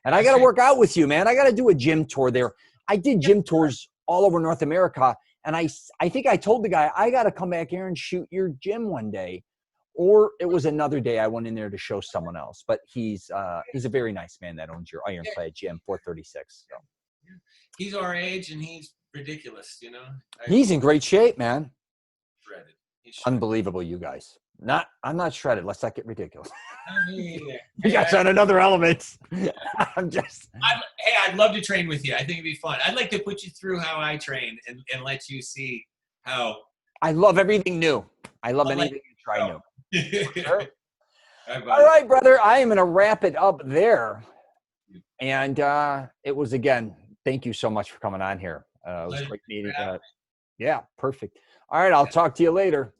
And I got to work out with you, man. I got to do a gym tour there. I did gym tours all over North America, and I think I told the guy, I got to come back here and shoot your gym one day. Or it was another day I went in there to show someone else. But he's a very nice man that owns your Ironclad Gym, 436. So. He's our age, and he's ridiculous, you know? He's in great shape, man. Shredded. Unbelievable, you guys. I'm not shredded. Let's not get ridiculous. You guys on another element. I'd love to train with you. I think it'd be fun. I'd like to put you through how I train and let you see how. I love everything new. I love anything you try new. Sure. All right, brother. I am going to wrap it up there. And it was, again, thank you so much for coming on here. It was great meeting. Yeah, perfect. All right. I'll talk to you later.